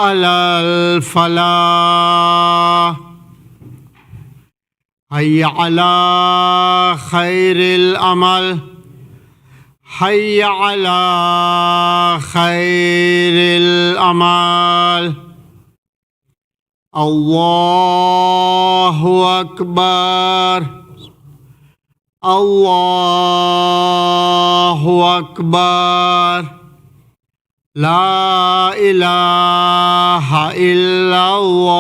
alal falah, hayya ala khairil amal, hayya ala khairil amal. Allahu akbar, Allahu akbar. La ilaha illallah,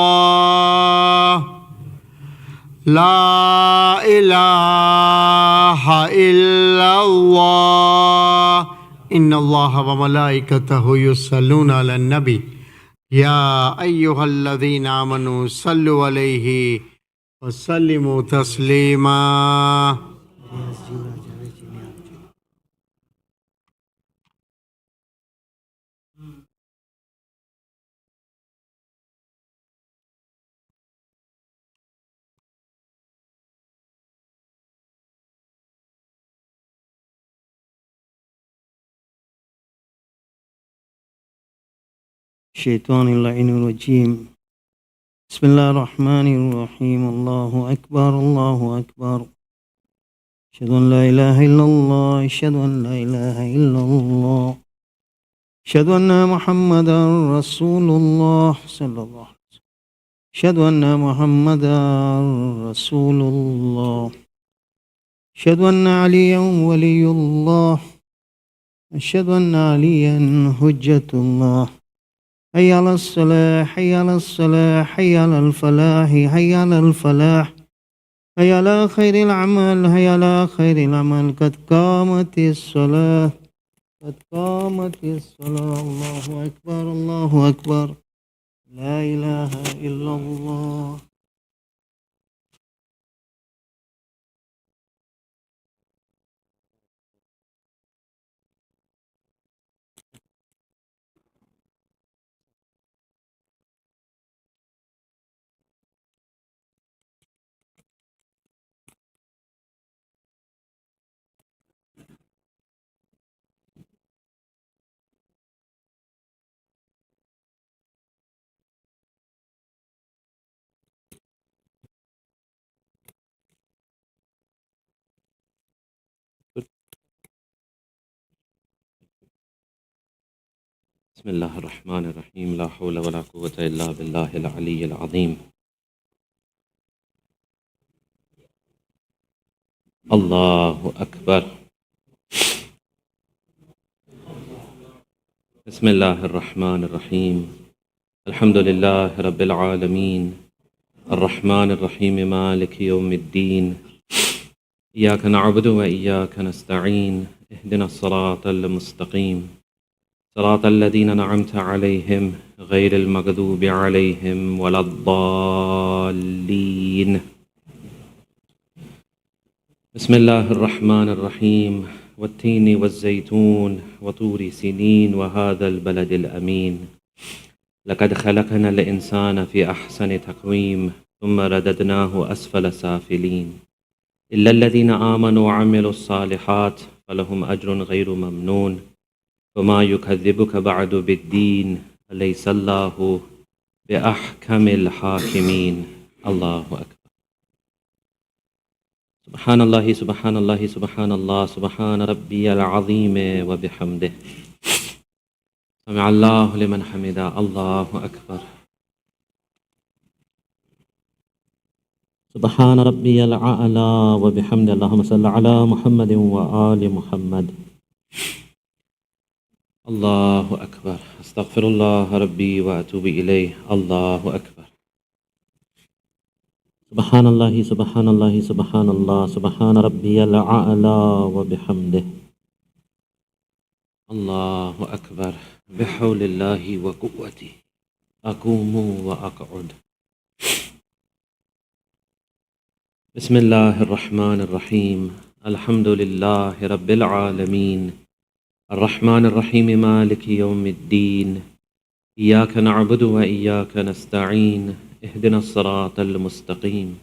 la ilaha illallah. Inna Allaha wa malaikatahu yusalluna ala nabi. Ya ayyuhalladhina amanu sallu alayhi wa sallimu taslima. الشيطان اللعين الرجيم. بسم الله الرحمن الرحيم. الله أكبر، الله أكبر. أشهد أن لا إله إلا الله، أشهد أن لا إله إلا الله، أشهد أن محمدا رسول الله صلى الله عليه وسلم. أشهد أن محمدا رسول الله. أشهد أن عليا ولي الله. أشهد أن عليا حجة الله. حي على الصلاة، حي على الصلاة، حي على الفلاح، حي على الفلاح، حي على خير العمل، حي على خير العمل. قد قامت الصلاة، قد قامت الصلاة. الله أكبر، الله أكبر. لا إله إلا الله. بسم الله الرحمن الرحيم. لا حول ولا قوة إلا بالله العلي العظيم. الله أكبر. بسم الله الرحمن الرحيم. الحمد لله رب العالمين، الرحمن الرحيم، مالك يوم الدين. إياك نعبد وإياك نستعين. اهدنا الصراط المستقيم، صراط الذين أنعمت عليهم غير المغضوب عليهم ولا الضالين. بسم الله الرحمن الرحيم. والتين والزيتون وطور سينين وهذا البلد الأمين. لقد خلقنا الإنسان في أحسن تقويم ثم رددناه أسفل سافلين. إلا الذين آمنوا وعملوا الصالحات فلهم أجر غير ممنون. وما يكذبك بعد بالدين. أليس الله بأحكم الحاكمين. الله أكبر. سبحان الله، سبحان الله، سبحان الله، سبحان ربي العظيم وبحمده. سمع الله لمن حمده. الله أكبر. سبحان ربي الأعلى وبحمده. اللهم صل على محمد وآل محمد. الله أكبر. أستغفر الله ربي وأتوب إليه. الله أكبر. سبحان الله، سبحان الله، سبحان الله، سبحان ربي الأعلى وبحمده. الله أكبر. بحول الله وقوته أقوم وأقعد. بسم الله الرحمن الرحيم. الحمد لله رب العالمين، الرحمن الرحيم، مالك يوم الدين. إياك نعبد وإياك نستعين. اهدنا الصراط المستقيم،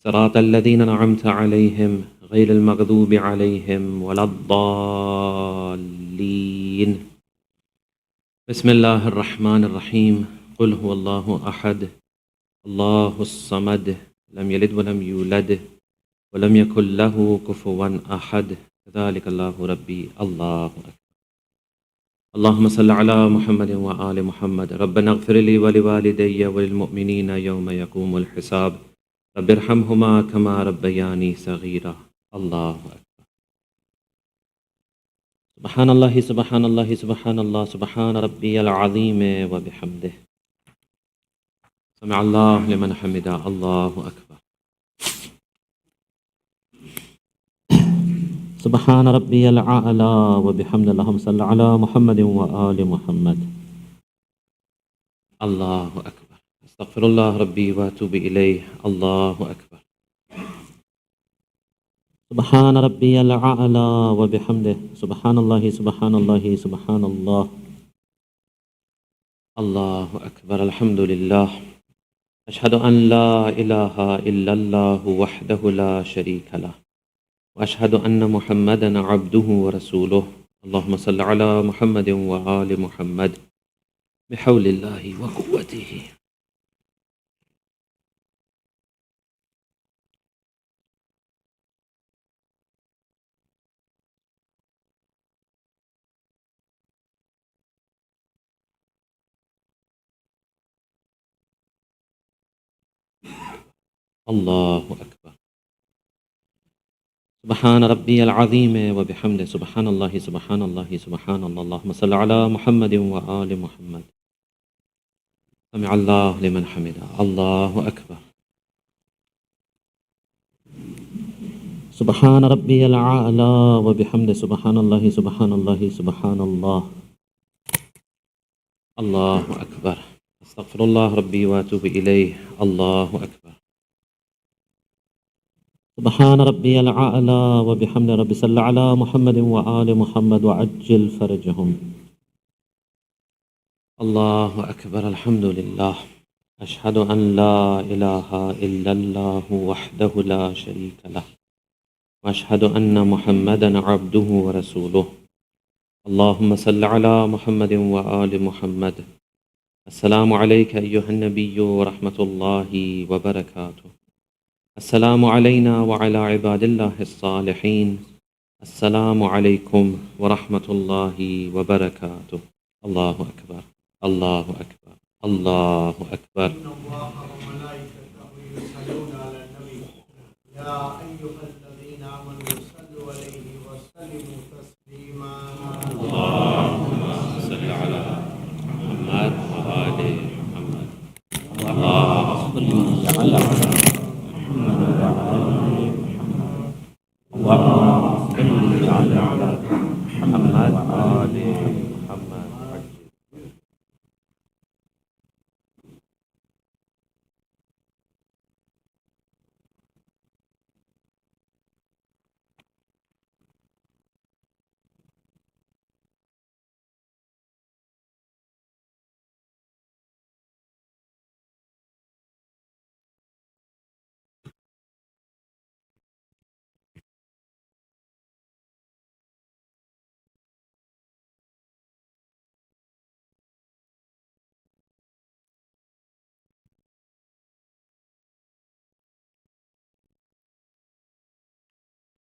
صراط الذين أنعمت عليهم غير المغضوب عليهم ولا الضالين. بسم الله الرحمن الرحيم قل هو الله أحد الله الصمد لم يلد ولم يولد ولم يكن له كفوا أحد ذلك الله ربي الله أكبر. اللهم صل على محمد وآل محمد. ربنا اغفر لي ولوالدي وللمؤمنين يوم يقوم الحساب رب ارحمهما كما ربياني صغيرا. الله أكبر. سبحان الله سبحان الله سبحان الله سبحان ربي العظيم وبحمده. سمع الله لمن حمده. الله أكبر. سبحان ربي الأعلى وبحمده. اللهم صل على محمد وآل محمد. الله أكبر. استغفر الله ربي وأتوب إليه. الله أكبر. سبحان ربي الأعلى وبحمده. سبحان الله سبحان الله سبحان الله. الله أكبر. الحمد لله. أشهد أن لا إله إلا الله وحده لا شريك له وأشهد أن محمدا عبده ورسوله. اللهم صل على محمد وآل محمد بحول الله وقوته. الله أكبر. سبحان ربي العظيم وبحمده. سبحان الله سبحان الله سبحان الله. اللهم صل على محمد وآل محمد. سمع الله لمن حمده. الله أكبر. سبحان ربي الأعلى وبحمده. سبحان الله سبحان الله سبحان الله. الله أكبر. أستغفر الله ربي وأتوب إليه. الله أكبر. سبحان ربي الأعلى وبحمد. ربي صل على محمد وآل محمد وعجل فرجهم. الله أكبر. الحمد لله. أشهد أن لا إله إلا الله وحده لا شريك له وأشهد أن محمدا عبده ورسوله. اللهم صل على محمد وآل محمد. السلام عليك أيها النبي ورحمة الله وبركاته. السلام علينا وعلى عباد الله الصالحين. السلام عليكم ورحمة الله وبركاته. الله أكبر. الله أكبر. الله أكبر. إن الله وملائكته يصلون على النبي يا أيها الذين آمنوا صلوا عليه وسلموا تسليما. اللهم صل على محمد وآل محمد. اللهم صل على محمد وآل محمد. اللهم صل على محمد وآل محمد.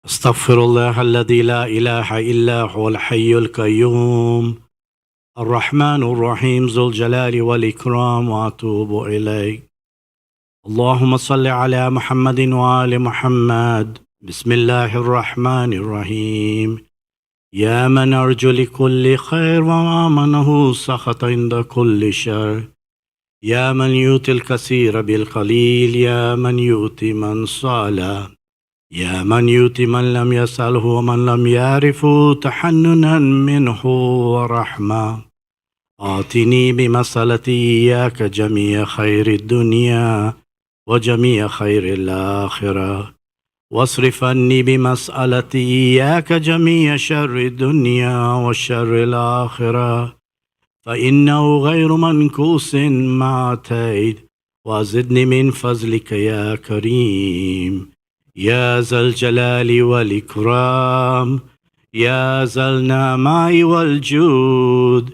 أستغفر الله الذي لا إله إلا هو الحي القيوم الرحمن الرحيم ذو الجلال والإكرام وأتوب إليه. اللهم صل على محمد وآل محمد. بسم الله الرحمن الرحيم. يا من أرجو لكل خير وآمنه سخط عند كل شر. يا من يؤتي الكثير بالقليل. يا من يؤتي من صالح. يا من يؤتي من لم يسأله ومن لم يعرف تحننا منه ورحمة. آتني بمسألتي إياك جميع خير الدنيا وجميع خير الآخرة واصرف عني بمسألتي إياك جميع شر الدنيا وشر الآخرة فإنه غير منكوس ما أتيت وزدني من فضلك يا كريم يا ذا الجلال والإكرام يا ذا النعماء والجود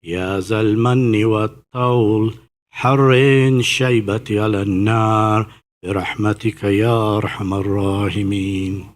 يا ذا المن والطول حرن شيبتي على النار برحمتك يا أرحم الراحمين.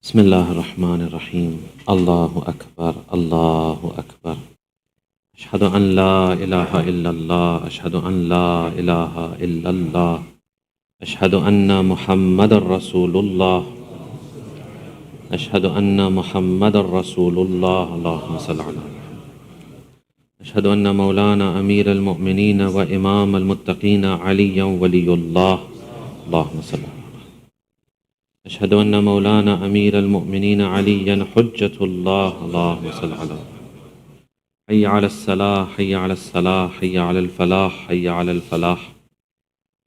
بسم الله الرحمن الرحيم. الله أكبر الله أكبر. أشهد أن لا إله إلا الله. أشهد أن لا إله إلا الله. أشهد أن محمد رسول الله. أشهد أن محمد رسول الله. اللهم صل على محمد. أشهد أن مولانا أمير المؤمنين وإمام المتقين عليا ولي الله. اللهم صل على محمد. أشهد أن مولانا أمير المؤمنين عليا حجة الله. اللهم صل على محمد. حي على الصلاة حي على الصلاة حي على الفلاح حي على الفلاح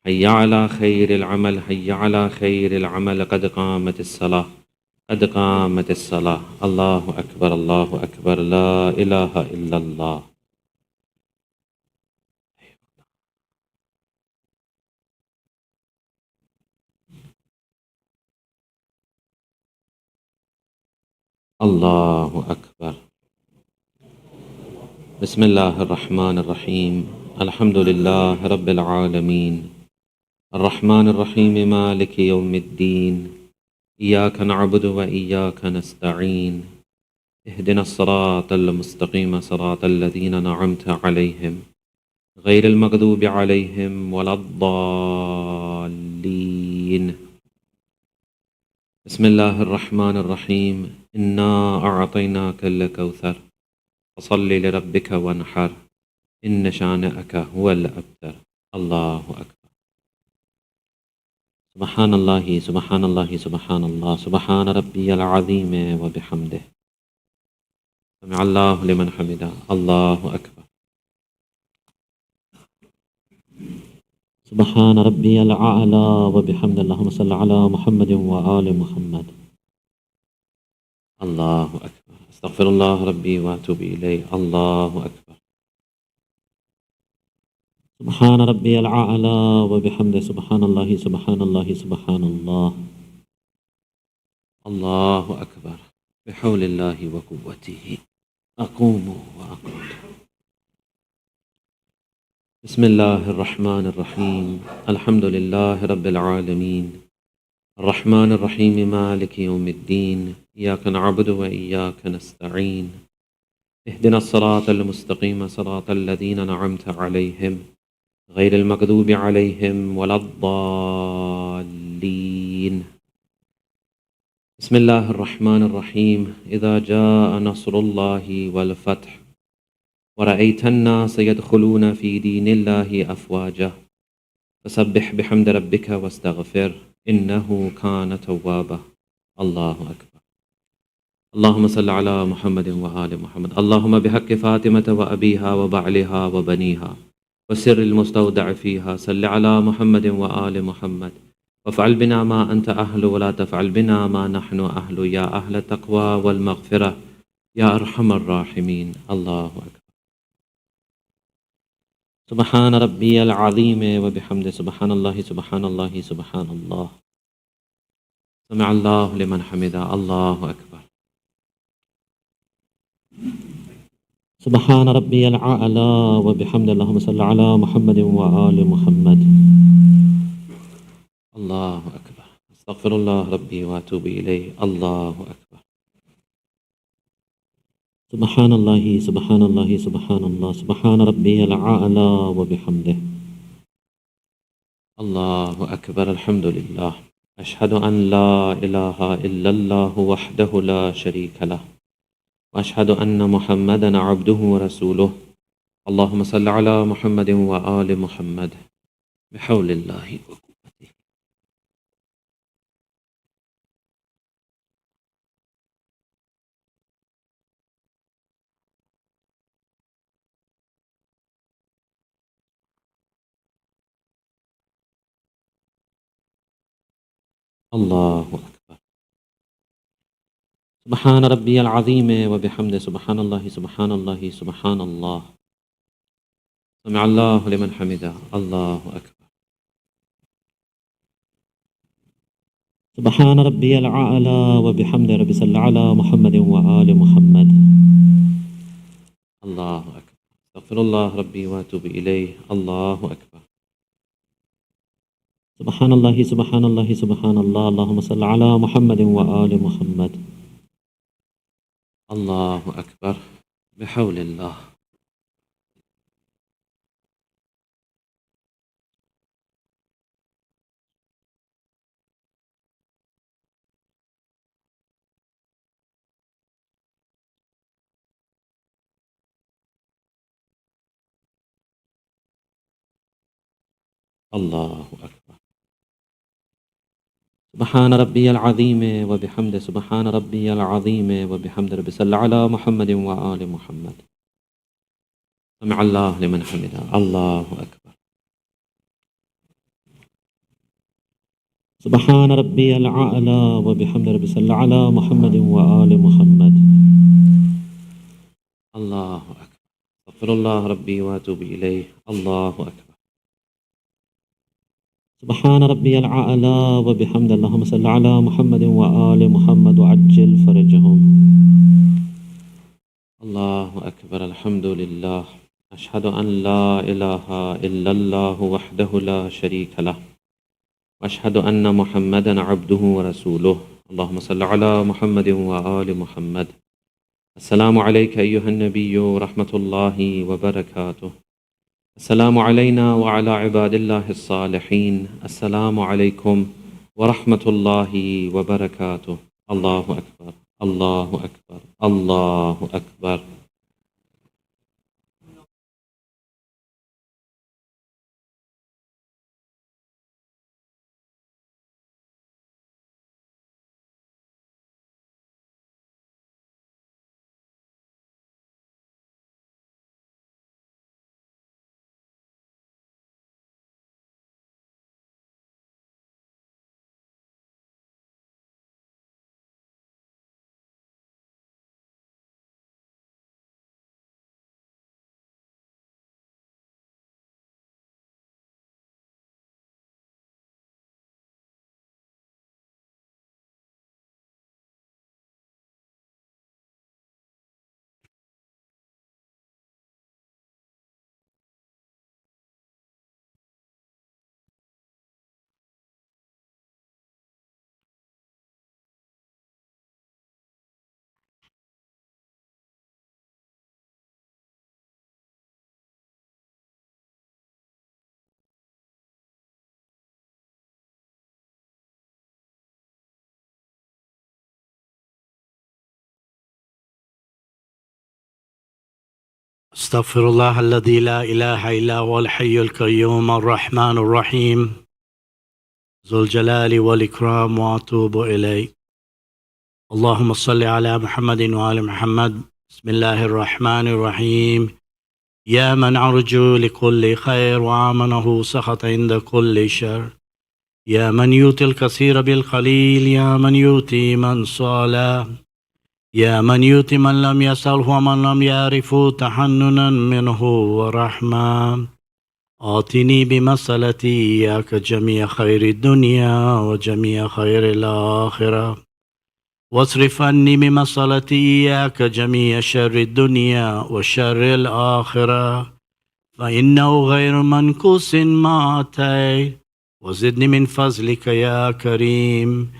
حي على خير العمل حي على خير العمل. قد قامت الصلاة قد قامت الصلاة. الله أكبر الله أكبر. لا إله إلا الله. الله أكبر. بسم الله الرحمن الرحيم. الحمد لله رب العالمين الرحمن الرحيم مالك يوم الدين. إياك نعبد وإياك نستعين. اهدنا الصراط المستقيم صراط الذين أنعمت عليهم غير المغضوب عليهم ولا الضالين. بسم الله الرحمن الرحيم. إنا أعطيناك الكوثر فصل لربك وانحر إن شانئك هو الأبتر. الله أكبر. سبحان الله سبحان الله سبحان الله سبحان ربي العظيم وبحمده. سمع الله لمن حمده. الله أكبر. سبحان ربي الأعلى وبحمد. اللهم صل على محمد وآل محمد. الله أكبر. أستغفر الله ربي وأتوب إليه. الله أكبر. سبحان ربي الأعلى وبحمده سبحان الله سبحان الله سبحان الله. الله أكبر. بحول الله وقوته أقوم وأقعد. بسم الله الرحمن الرحيم. الحمد لله رب العالمين الرحمن الرحيم مالك يوم الدين إياك نعبد وإياك نستعين اهدنا الصراط المستقيم صراط الذين أنعمت عليهم غير المغضوب عليهم ولا الضالين. بسم الله الرحمن الرحيم. إذا جاء نصر الله والفتح ورأيت الناس يدخلون في دين الله أفواجا فسبح بحمد ربك واستغفر إنه كان توابا. الله أكبر. اللهم صل على محمد وآل محمد. اللهم بحق فاطمة وأبيها وبعلها وبنيها وسر المستودع فيها صل على محمد وآل محمد وافعل بنا ما أنت أهل ولا تفعل بنا ما نحن أهل يا أهل التقوى والمغفرة يا أرحم الراحمين. الله أكبر. سبحان ربي العظيم وبحمده سبحان الله سبحان الله سبحان الله. سمع الله لمن حمده. الله أكبر. سبحان ربي الأعلى وبحمد اللهم صل على محمد وآل محمد. الله أكبر. أستغفر الله ربي وأتوب إليه. الله أكبر. سبحان الله سبحان الله سبحان الله. سبحان ربي الأعلى وبحمده. الله أكبر. الحمد لله. أشهد أن لا إله إلا الله وحده لا شريك له وأشهد أن محمدا عبده ورسوله. اللهم صل على محمد وآل محمد بحول الله وقوته. الله أكبر. سبحان ربي العظيم وبحمده سبحان الله سبحان الله سبحان الله. سمع الله لمن حمده. الله أكبر. سبحان ربي الأعلى وبحمده ربي صل على محمد وآل محمد. الله أكبر. استغفر الله ربي وأتوب إليه. الله أكبر. سبحان الله سبحان الله سبحان الله. اللهم صل على محمد وآل محمد. الله أكبر. بحول الله. الله أكبر. سبحان ربي العظيم وبحمده سبحان ربي العظيم وبحمد ربي صل على محمد وآل محمد. سمع الله لمن حمده. الله أكبر. سبحان ربي الأعلى وبحمد ربي صل على محمد وآل محمد. الله أكبر. استغفر الله ربي وأتوب إليه. الله أكبر. سبحان ربي الأعلى وبحمد اللهم صل على محمد وآل محمد وعجل فرجهم. الله أكبر. الحمد لله. أشهد أن لا إله إلا الله وحده لا شريك له وأشهد أن محمدا عبده ورسوله. اللهم صل على محمد وآل محمد. السلام عليك أيها النبي ورحمة الله وبركاته. السلام علينا وعلى عباد الله الصالحين. السلام عليكم ورحمة الله وبركاته. الله أكبر. الله أكبر. الله أكبر. استغفر الله الذي لا إله إلا هو الحي القيوم الرحمن الرحيم ذو الجلال والإكرام وأتوب إليه. اللهم صل على محمد وآل محمد. بسم الله الرحمن الرحيم. يا من أرجو لكل خير وآمنه سخط عند كل شر، يا من يؤتي الكثير بالقليل، يا من يؤتي من سأل، يا من يؤتي من لم يسأله ومن لم يعرف تحننا منه ورحمة. آتني بمسألتي إياك جميع خير الدنيا وجميع خير الآخرة، واصرف عني بمسألتي إياك جميع شر الدنيا وشر الآخرة، فإنه غير منكوس ما أتيت. وزدني من فضلك يا كريم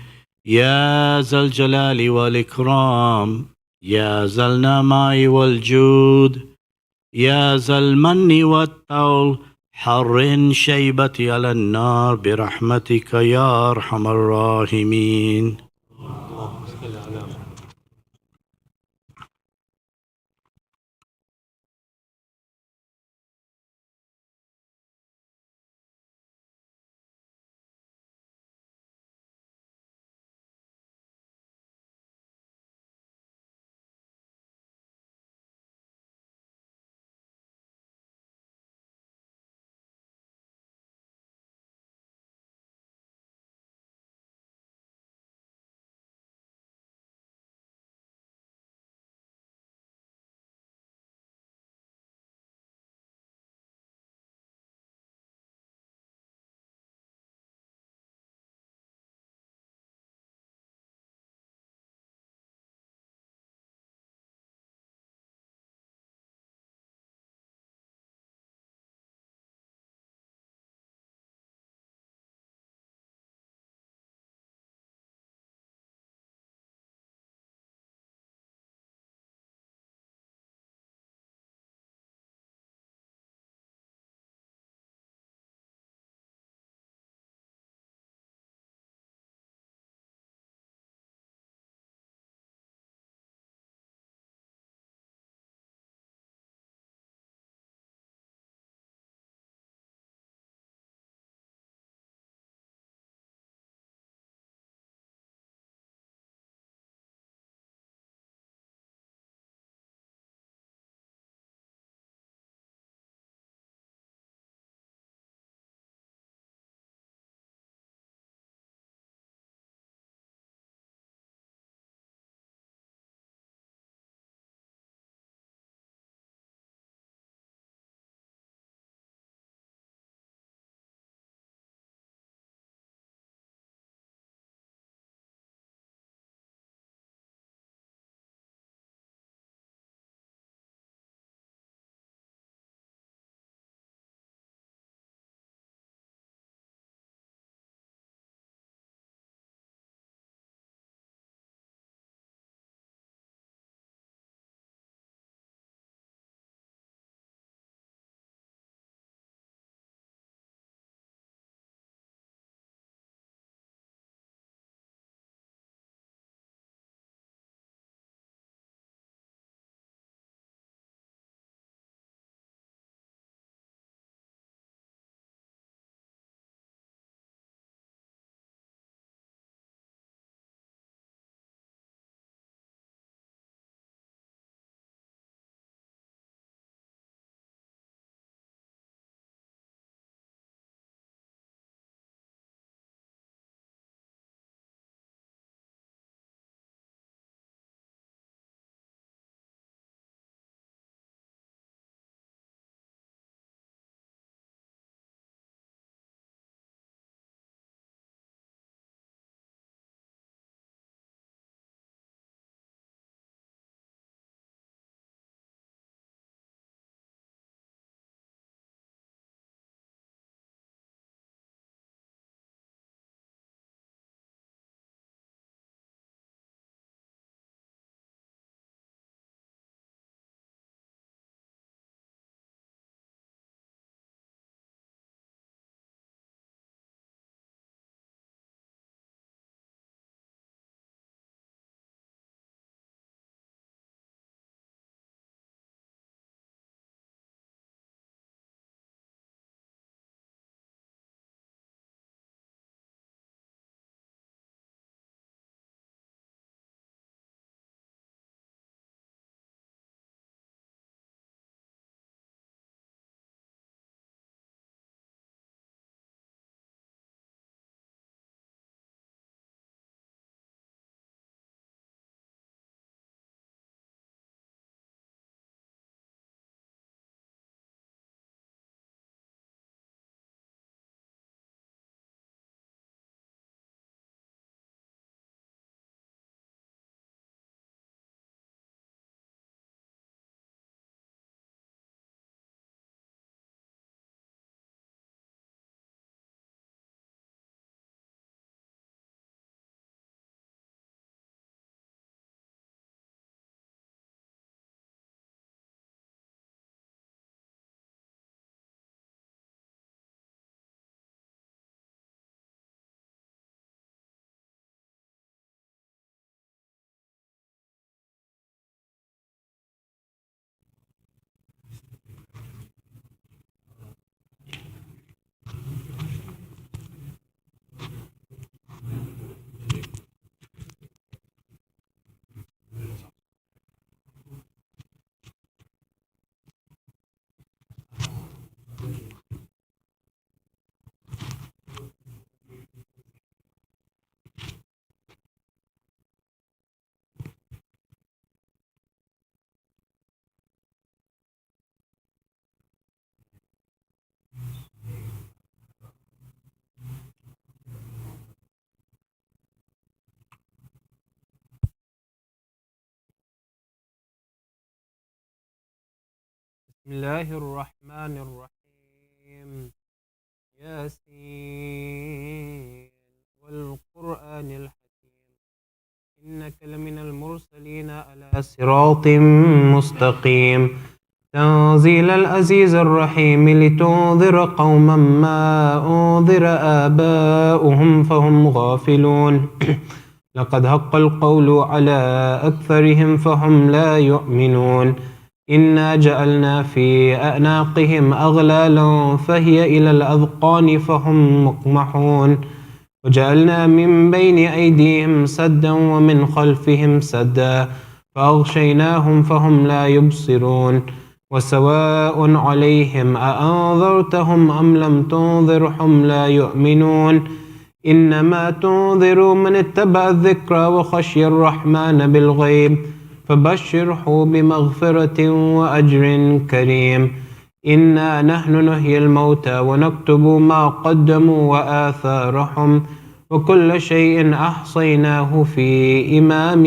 يا ذا الجلال والإكرام، يا ذا النعماء والجود، يا ذا المن والطول. حرن شيبتي على النار برحمتك يا أرحم الراحمين. بسم الله الرحمن الرحيم ياسين والقرآن الحكيم إنك لمن المرسلين على صراط مستقيم تنزيل العزيز الرحيم لتنذر قوما ما أنذر آباؤهم فهم غافلون لقد حق القول على أكثرهم فهم لا يؤمنون إنا جعلنا في أعناقهم أغلالا فهي إلى الأذقان فهم مقمحون وجعلنا من بين أيديهم سدا ومن خلفهم سدا فأغشيناهم فهم لا يبصرون وسواء عليهم أأنذرتهم أم لم تنذرهم لا يؤمنون إنما تنذر من اتبع الذكر وخشي الرحمن بالغيب فبشره بمغفرة وأجر كريم إنا نحن نحيي الموتى ونكتب ما قدموا وآثارهم وكل شيء أحصيناه في إمام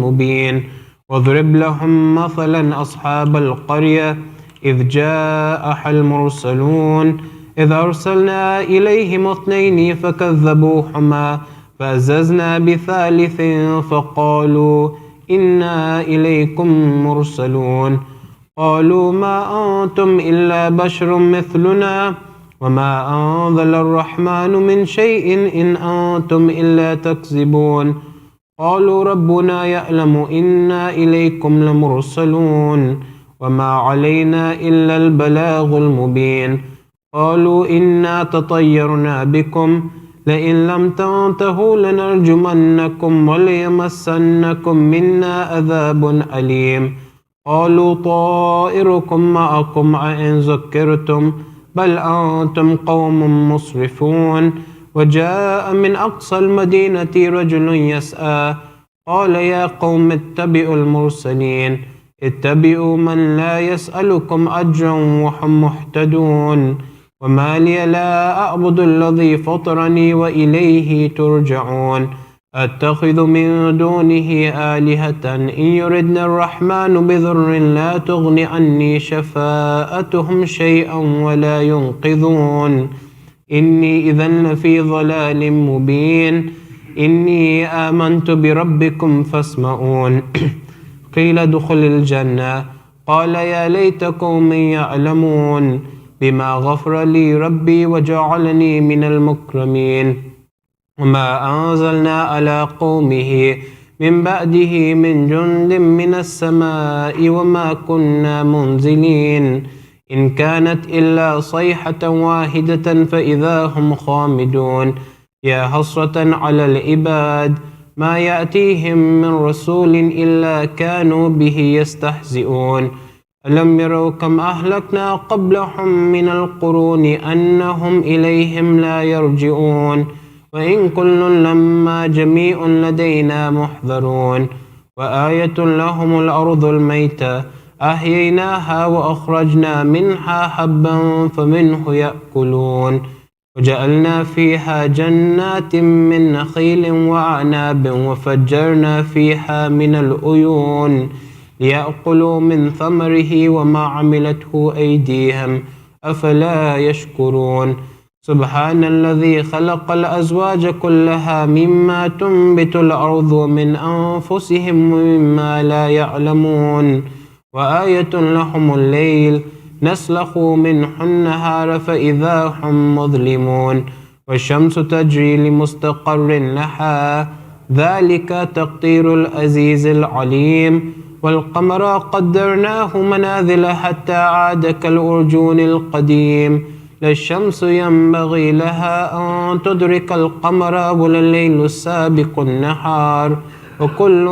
مبين واضرب لهم مثلا أصحاب القرية إذ جاءها المرسلون إذ أرسلنا إليهم 2 فكذبوهما فعززنا بثالث فقالوا إنا إليكم مرسلون قالوا ما أنتم إلا بشر مثلنا وما أنزل الرحمن من شيء إن أنتم إلا تكذبون قالوا ربنا يعلم إنا إليكم لمرسلون وما علينا إلا البلاغ المبين قالوا إنا تطيرنا بكم لئن لم تنتهوا لنرجمنكم وليمسنكم منا عذاب أليم قالوا طائركم معكم أئن ذكرتم بل أنتم قوم مسرفون وجاء من أقصى المدينة رجل يسعى قال يا قوم اتبعوا المرسلين اتبعوا من لا يسألكم أجرا وهم مهتدون وما لي لا أعبد الذي فطرني وإليه ترجعون أتخذ من دونه آلهة إن يردن الرحمن بضر لا تغن عني شفاءتهم شيئا ولا ينقذون إني إذا لفي ضلال مبين إني آمنت بربكم فاسمعون قيل ادخل الجنة قال يا ليت قومي يعلمون بما غفر لي ربي وجعلني من المكرمين وما أنزلنا على قومه من بعده من جند من السماء وما كنا منزلين إن كانت إلا صيحة واحدة فإذا هم خامدون يا حسرة على العباد ما يأتيهم من رسول إلا كانوا به يستهزئون ألم يروا كم أهلكنا قبلهم من القرون أنهم إليهم لا يرجعون وإن كل لما جميع لدينا محضرون وآية لهم الأرض الميتة أحييناها وأخرجنا منها حبا فمنه يأكلون وجعلنا فيها جنات من نخيل وأعناب وفجرنا فيها من العيون ليأكلوا من ثمره وما عملته أيديهم أفلا يشكرون سبحان الذي خلق الأزواج كلها مما تنبت الأرض ومن أنفسهم ومما لا يعلمون وآية لهم الليل نسلخ منه النهار فإذا هم مظلمون والشمس تجري لمستقر لها ذلك تقدير العزيز العليم والقمر قدرناه منازل حتى عاد كالأرجون القديم لا الشمس ينبغي لها أن تدرك القمر ولا الليل السابق النهار وكل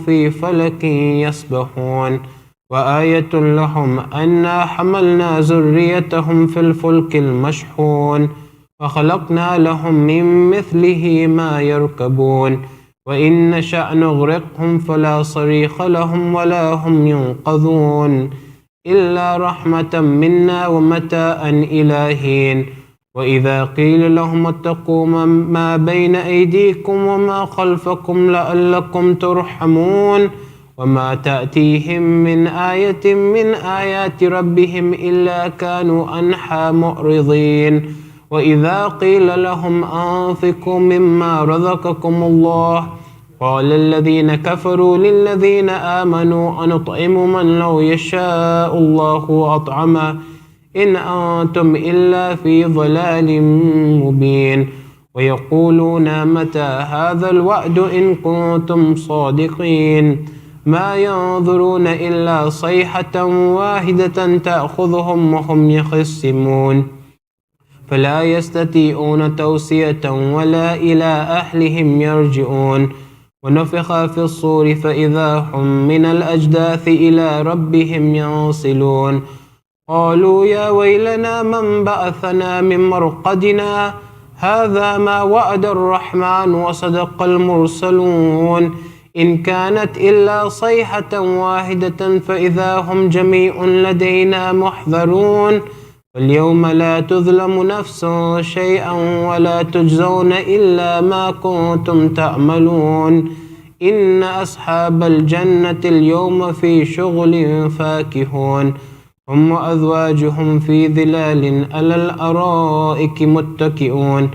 في فلك يسبحون وآية لهم أنا حملنا ذريتهم في الفلك المشحون وخلقنا لهم من مثله ما يركبون وإن نشأ نغرقهم فلا صريخ لهم ولا هم ينقذون إلا رحمة منا ومتاء إلى حين وإذا قيل لهم اتقوا ما بين أيديكم وما خلفكم لعلكم ترحمون وما تأتيهم من آية من آيات ربهم إلا كانوا عنها معرضين وإذا قيل لهم أنفقوا مما رزقكم الله قال الذين كفروا للذين آمنوا أنطعم من لو يشاء الله أطعمه إن أنتم إلا في ضلال مبين ويقولون متى هذا الوعد إن كنتم صادقين ما ينظرون إلا صيحة واحدة تأخذهم وهم يخصمون فلا يستطيعون توصية ولا إلى أهلهم يرجعون ونفخ في الصور فإذا هم من الأجداث إلى ربهم ينصلون قالوا يا ويلنا من بعثنا من مرقدنا هذا ما وعد الرحمن وصدق المرسلون إن كانت إلا صيحة واحدة فإذا هم جميع لدينا محضرون واليوم لا تظلم نفس شيئا ولا تجزون إلا ما كنتم تعملون إن أصحاب الجنة اليوم في شغل فاكهون هم وأزواجهم في ظلال على الأرائك متكئون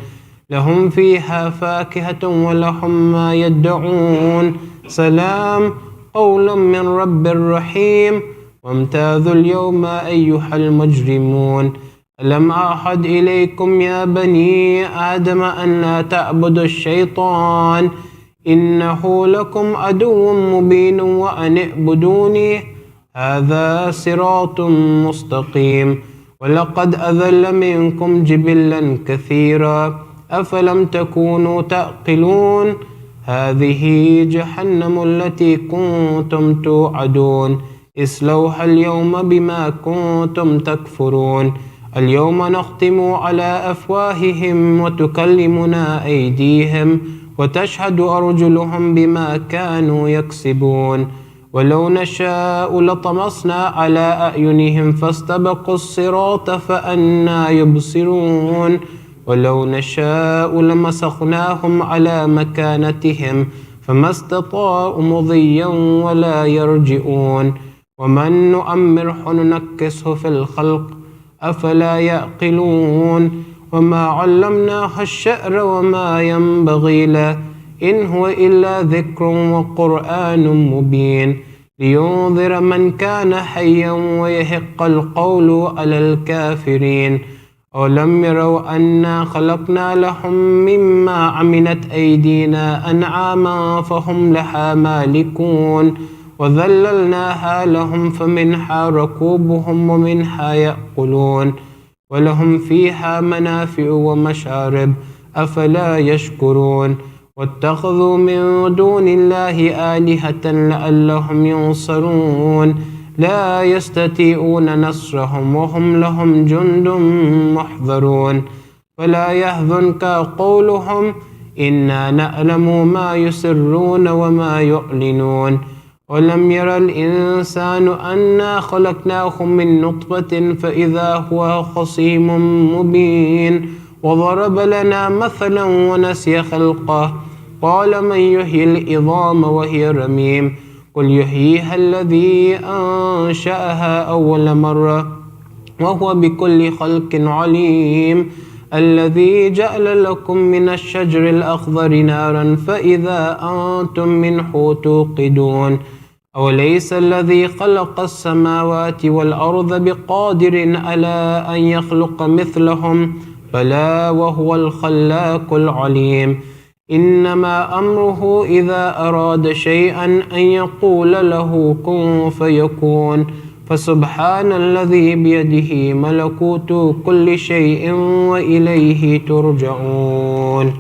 لهم فيها فاكهة ولهم ما يدعون سلام قولا من رب رحيم وامتازوا اليوم أيها المجرمون ألم أعهد إليكم يا بني آدم أن لا تعبدوا الشيطان إنه لكم عدو مبين وأن اعبدوني هذا صراط مستقيم ولقد أذل منكم جبلا كثيرا أفلم تكونوا تعقلون هذه جهنم التي كنتم توعدون اصلوها اليوم بما كنتم تكفرون اليوم نختم على أفواههم وتكلمنا أيديهم وتشهد أرجلهم بما كانوا يكسبون ولو نشاء لطمسنا على أعينهم فاستبقوا الصراط فأنى يبصرون ولو نشاء لمسخناهم على مكانتهم فما استطاعوا مضيا ولا يرجعون ومن نؤمره ننكسه في الخلق أفلا يعقلون وما علمناه الشعر وما ينبغي له إن هو إلا ذكر وقرآن مبين لينذر من كان حيا ويحق القول على الكافرين أولم يروا أنا خلقنا لهم مما عملت أيدينا أنعاما فهم لها مالكون وذللناها لهم فمنها ركوبهم ومنها يأكلون ولهم فيها منافع ومشارب أفلا يشكرون واتخذوا من دون الله آلهة لعلهم ينصرون لا يستطيعون نصرهم وهم لهم جند محضرون فلا يحزنك قولهم إنا نعلم ما يسرون وما يعلنون ولم ير الإنسان أنا خلقناه من نطفة فإذا هو خصيم مبين وضرب لنا مثلا ونسي خلقه قال من يحيي العظام وهي رميم قل يحييها الذي أنشأها أول مرة وهو بكل خلق عليم الذي جعل لكم من الشجر الأخضر نارا فإذا أنتم منه توقدون أوليس الذي خلق السماوات والأرض بقادر على أن يخلق مثلهم بلى وهو الخلاق العليم إنما أمره إذا أراد شيئا أن يقول له كن فيكون فسبحان الذي بيده ملكوت كل شيء وإليه ترجعون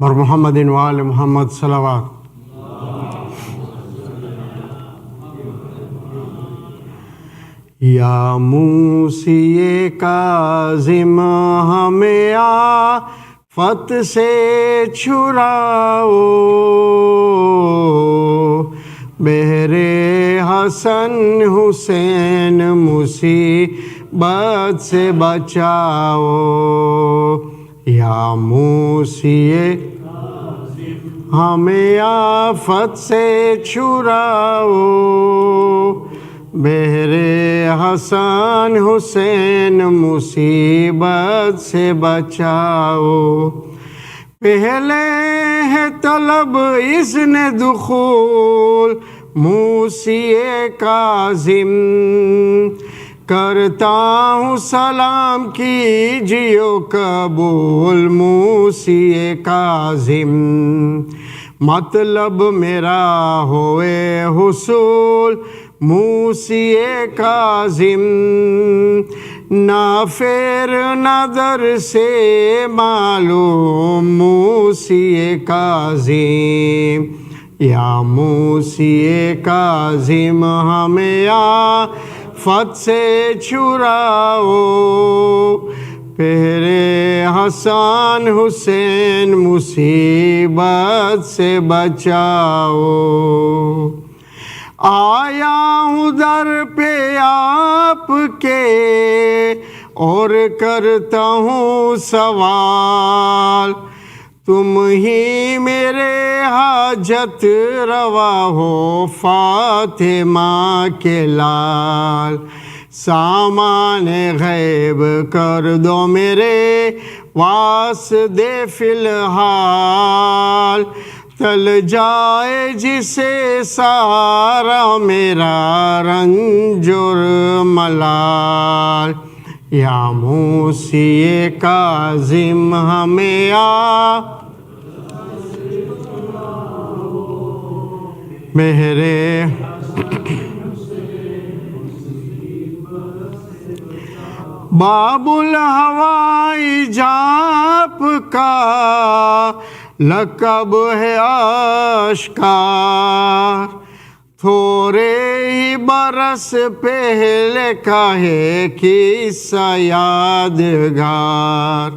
बर मोहम्मद वाल मोहम्मद सलावत या मूसी-ए-काज़िम हमें आफत से छुड़ाओ, बहरे हसन हुसैन मुसीबत से बचाओ। या मूसी-ए-काज़िम हमें आफत से छुड़ाओ, बहरे हसन हुसैन मुसीबत से बचाओ। पहले है तलब इज़्न दुखूल मूसी-ए-काज़िम, करता हूँ सलाम कीजियो कबूल मूसी-ए-काज़िम। मतलब मेरा होए हुसूल मूसी-ए-काज़िम, ना फेर नदर से मालूम मूसी-ए-काज़िम। या मूसी-ए-काज़िम हमें आफत से छुड़ाओ, पहरे हसन हुसैन मुसीबत से बचाओ। आया हूँ दर पे आपके और करता हूँ सवाल, तुम ही मेरे हाजत रवा हो फातिमा के लाल। सामान गैब कर दो मेरे वास्ते फिलहाल, तल जाए जिसे सारा मेरा रंजुर मलाल। या मूसी-ए-काज़िम हमें मेरे बाबुल हवाई जाप का लक़ब है आश्कार, थोड़े ही बरस पहले का है किस्सा यादगार।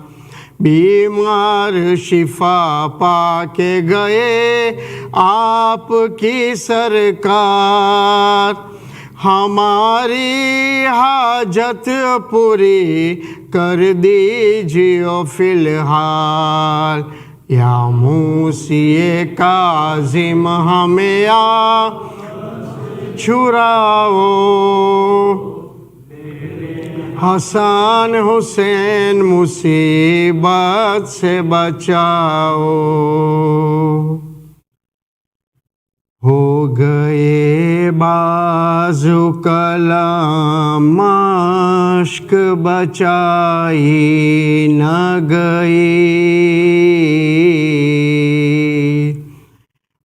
बीमार शिफा पाके गए आपकी सरकार, हमारी हाजत पूरी कर दीजिए फिलहाल। या मूसी-ए-काज़िम हमें छुड़ाओ, हसन हुसैन मुसीबत से बचाओ। हो गए बाज़ु कलाम मश्क बचाई न गई,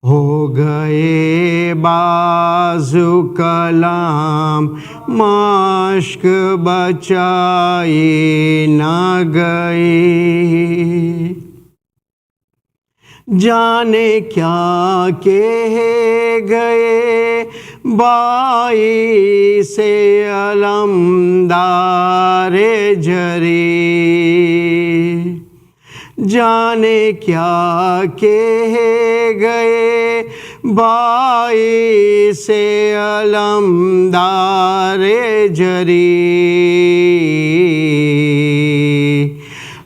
हो गए बाज़ु कलाम मश्क बचाई न गई। जाने क्या कह गए बाई से अलमदारे जरी, जाने क्या कह गए बाई से अलमदारे जरी।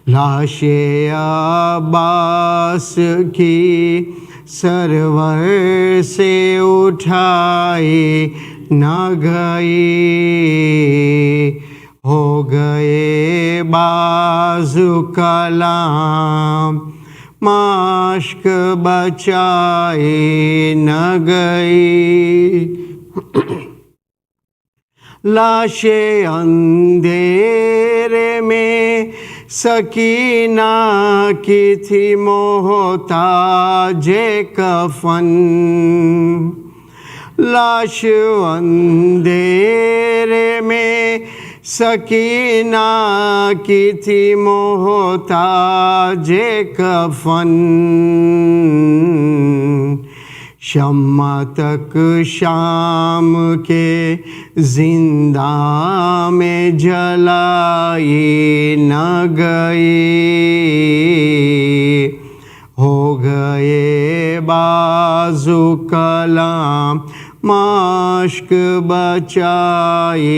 लाशे अब्बास की सरवर से उठाई न गई, हो गए बाज़ु कलाम मश्क बचाई न गई। लाशे अंधेरे में सकीना की थी मोहताजे कफन, लाश अंधेरे में सकीना की थी मोहताजे कफन। शम्मा तक शाम के जिंदा में जलाई न गई, हो गए बाजू कलाम माश्क बचाई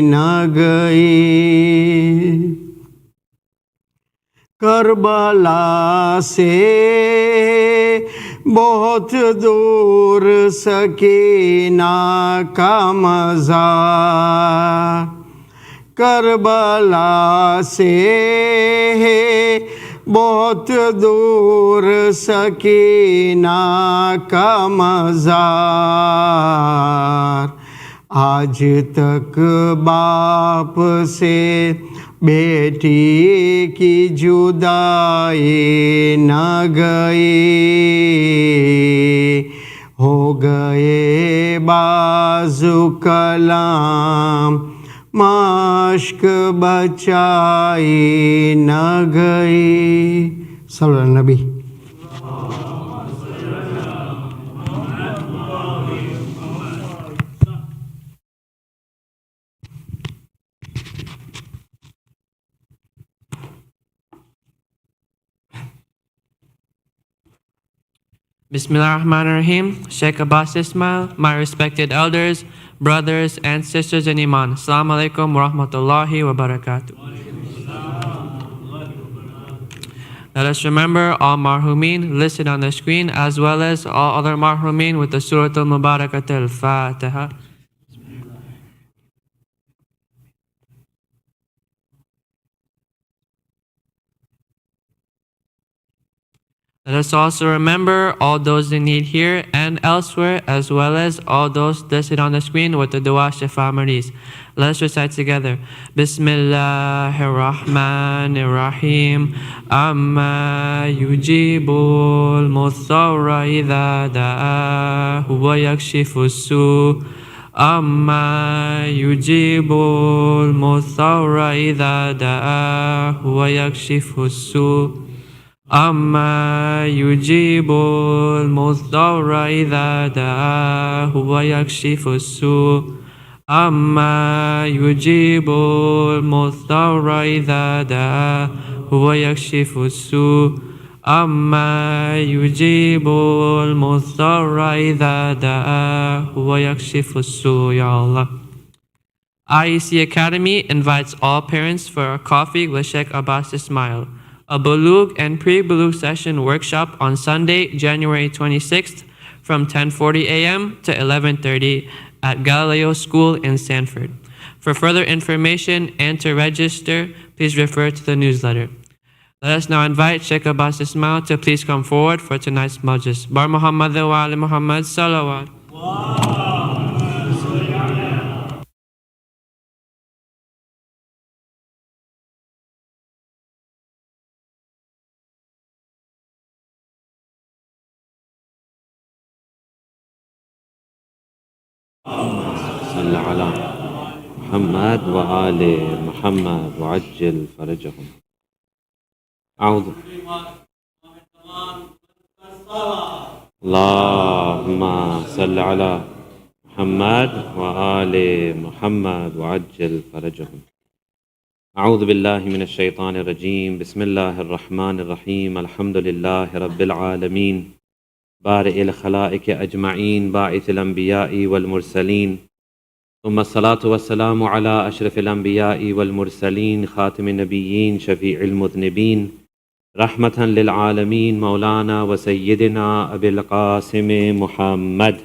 न गई। करबला से बहुत दूर सकीना का मज़ार, करबला से बहुत दूर सकीना का मज़ार। आज तक बाप से बेटी की जुदाई न गई, हो गए बाजू कलाम माश्क बचाई न गई। सल्लल्लाहु नबी। Bismillahirrahmanirrahim. Sheikh Abbas Ismail, my respected elders, brothers and sisters in Iman. Assalamu alaikum wa rahmatullahi wa barakatuh. Let us remember all marhumin listed on the screen as well as all other marhumin with the Surah Al-Mubarakat Al-Fatiha. Let us also remember all those in need here and elsewhere, as well as all those listed on the screen with the dua shifa maris. Let us recite together. Bismillahirrahmanirrahim. Amma yujibul mutharra idha da'ahu wa yakshifu su. Amma yujibul mutharra idha da'ahu wa yakshifu su. أما يجيب المضطر إذا دعاه ويكشف السوء أما يجيب المضطر إذا دعاه ويكشف السوء أما يجيب المضطر إذا دعاه ويكشف السوء. Ya Allah. HIC Academy invites all parents for a coffee with Sheikh Abbas Ismail, a Bulugh and pre-Bulugh session workshop on Sunday, January 26th from 10:40 a.m. to 11:30 at Galileo School in Sanford. For further information and to register, please refer to the newsletter. Let us now invite Sheikh Abbas Ismail to please come forward for tonight's majlis. Bar Muhammad wa ali Muhammad salawat. صل على محمد وآل محمد وعجل فرجهم. أعوذ اللهم صل على محمد وآل محمد وعجل فرجهم. أعوذ بالله من الشيطان الرجيم. بسم الله الرحمن الرحيم. الحمد لله رب العالمين بارئ الخلائق أجمعين باعث الأنبياء والمرسلين، ثم الصلاة والسلام على أشرف الأنبياء والمرسلين خاتم النبيين شفيع المذنبين رحمة للعالمين مولانا وسيدنا أبي القاسم محمد.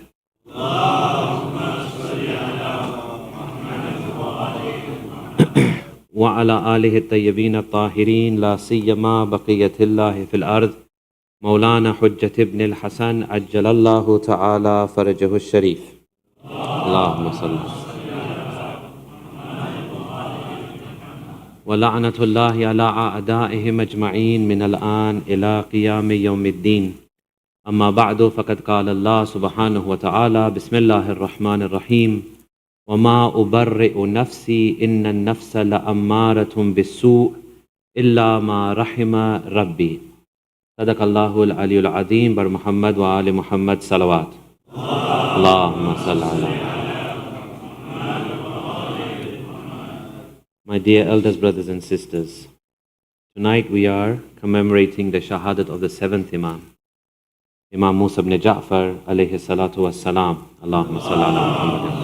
وعلى آله الطيبين الطاهرين لا سيما بقية الله في الأرض مولانا حجة ابن الحسن عجل الله تعالى فرجه الشريف. اللهم صل. ولعنة الله على أعدائهم أجمعين من الآن إلى قيام يوم الدين. أما بعد فقد قال الله سبحانه وتعالى بسم الله الرحمن الرحيم وما أبرئ نفسي إن النفس لأمارة بالسوء إلا ما رحم ربي. Sadaqallahu al-Aliyyul Azim bar Muhammad wa ali Muhammad salawat. Allahumma salli ala. My dear elders, brothers and sisters, tonight we are commemorating the Shahadat of the 7th Imam, Imam Musa ibn Ja'far alayhi salatu wassalam. Allahumma salli ala Muhammad.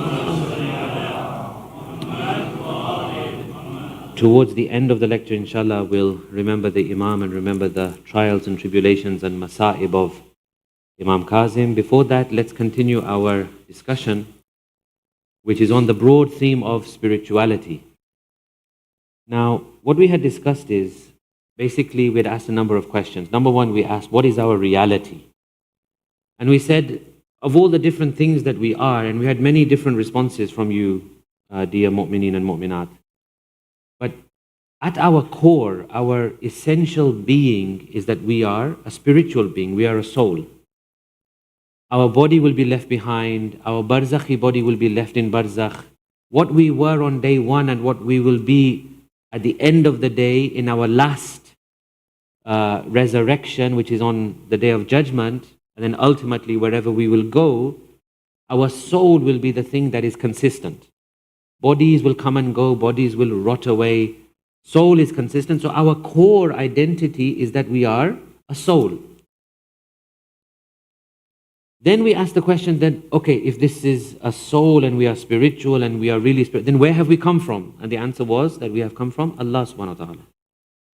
Towards the end of the lecture, inshallah, we'll remember the Imam and remember the trials and tribulations and masa'ib of Imam Kadhim. Before that, let's continue our discussion, which is on the broad theme of spirituality. Now, what we had discussed is, basically, we had asked a number of questions. Number one, we asked, what is our reality? And we said, of all the different things that we are, and we had many different responses from you, dear mu'mineen and mu'minat. But at our core, our essential being is that we are a spiritual being, we are a soul. Our body will be left behind, our barzakhi body will be left in barzakh. What we were on day one and what we will be at the end of the day in our last resurrection, which is on the day of judgment, and then ultimately wherever we will go, our soul will be the thing that is consistent. Bodies will come and go, bodies will rot away. Soul is consistent. So our core identity is that we are a soul. Then we ask the question then, okay, if this is a soul and we are spiritual and we are really spiritual, then where have we come from? And the answer was that we have come from Allah subhanahu wa ta'ala.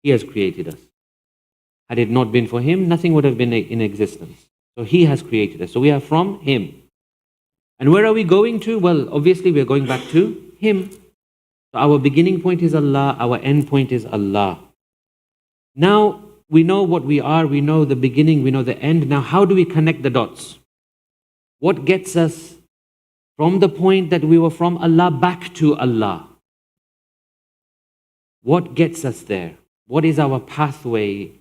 He has created us. Had it not been for Him, nothing would have been in existence. So He has created us. So we are from Him. And where are we going to? Well, obviously we are going back to Him. So our beginning point is Allah, our end point is Allah. Now we know what we are, we know the beginning, we know the end. Now how do we connect the dots? What gets us from the point that we were from Allah back to Allah? What gets us there? What is our pathway?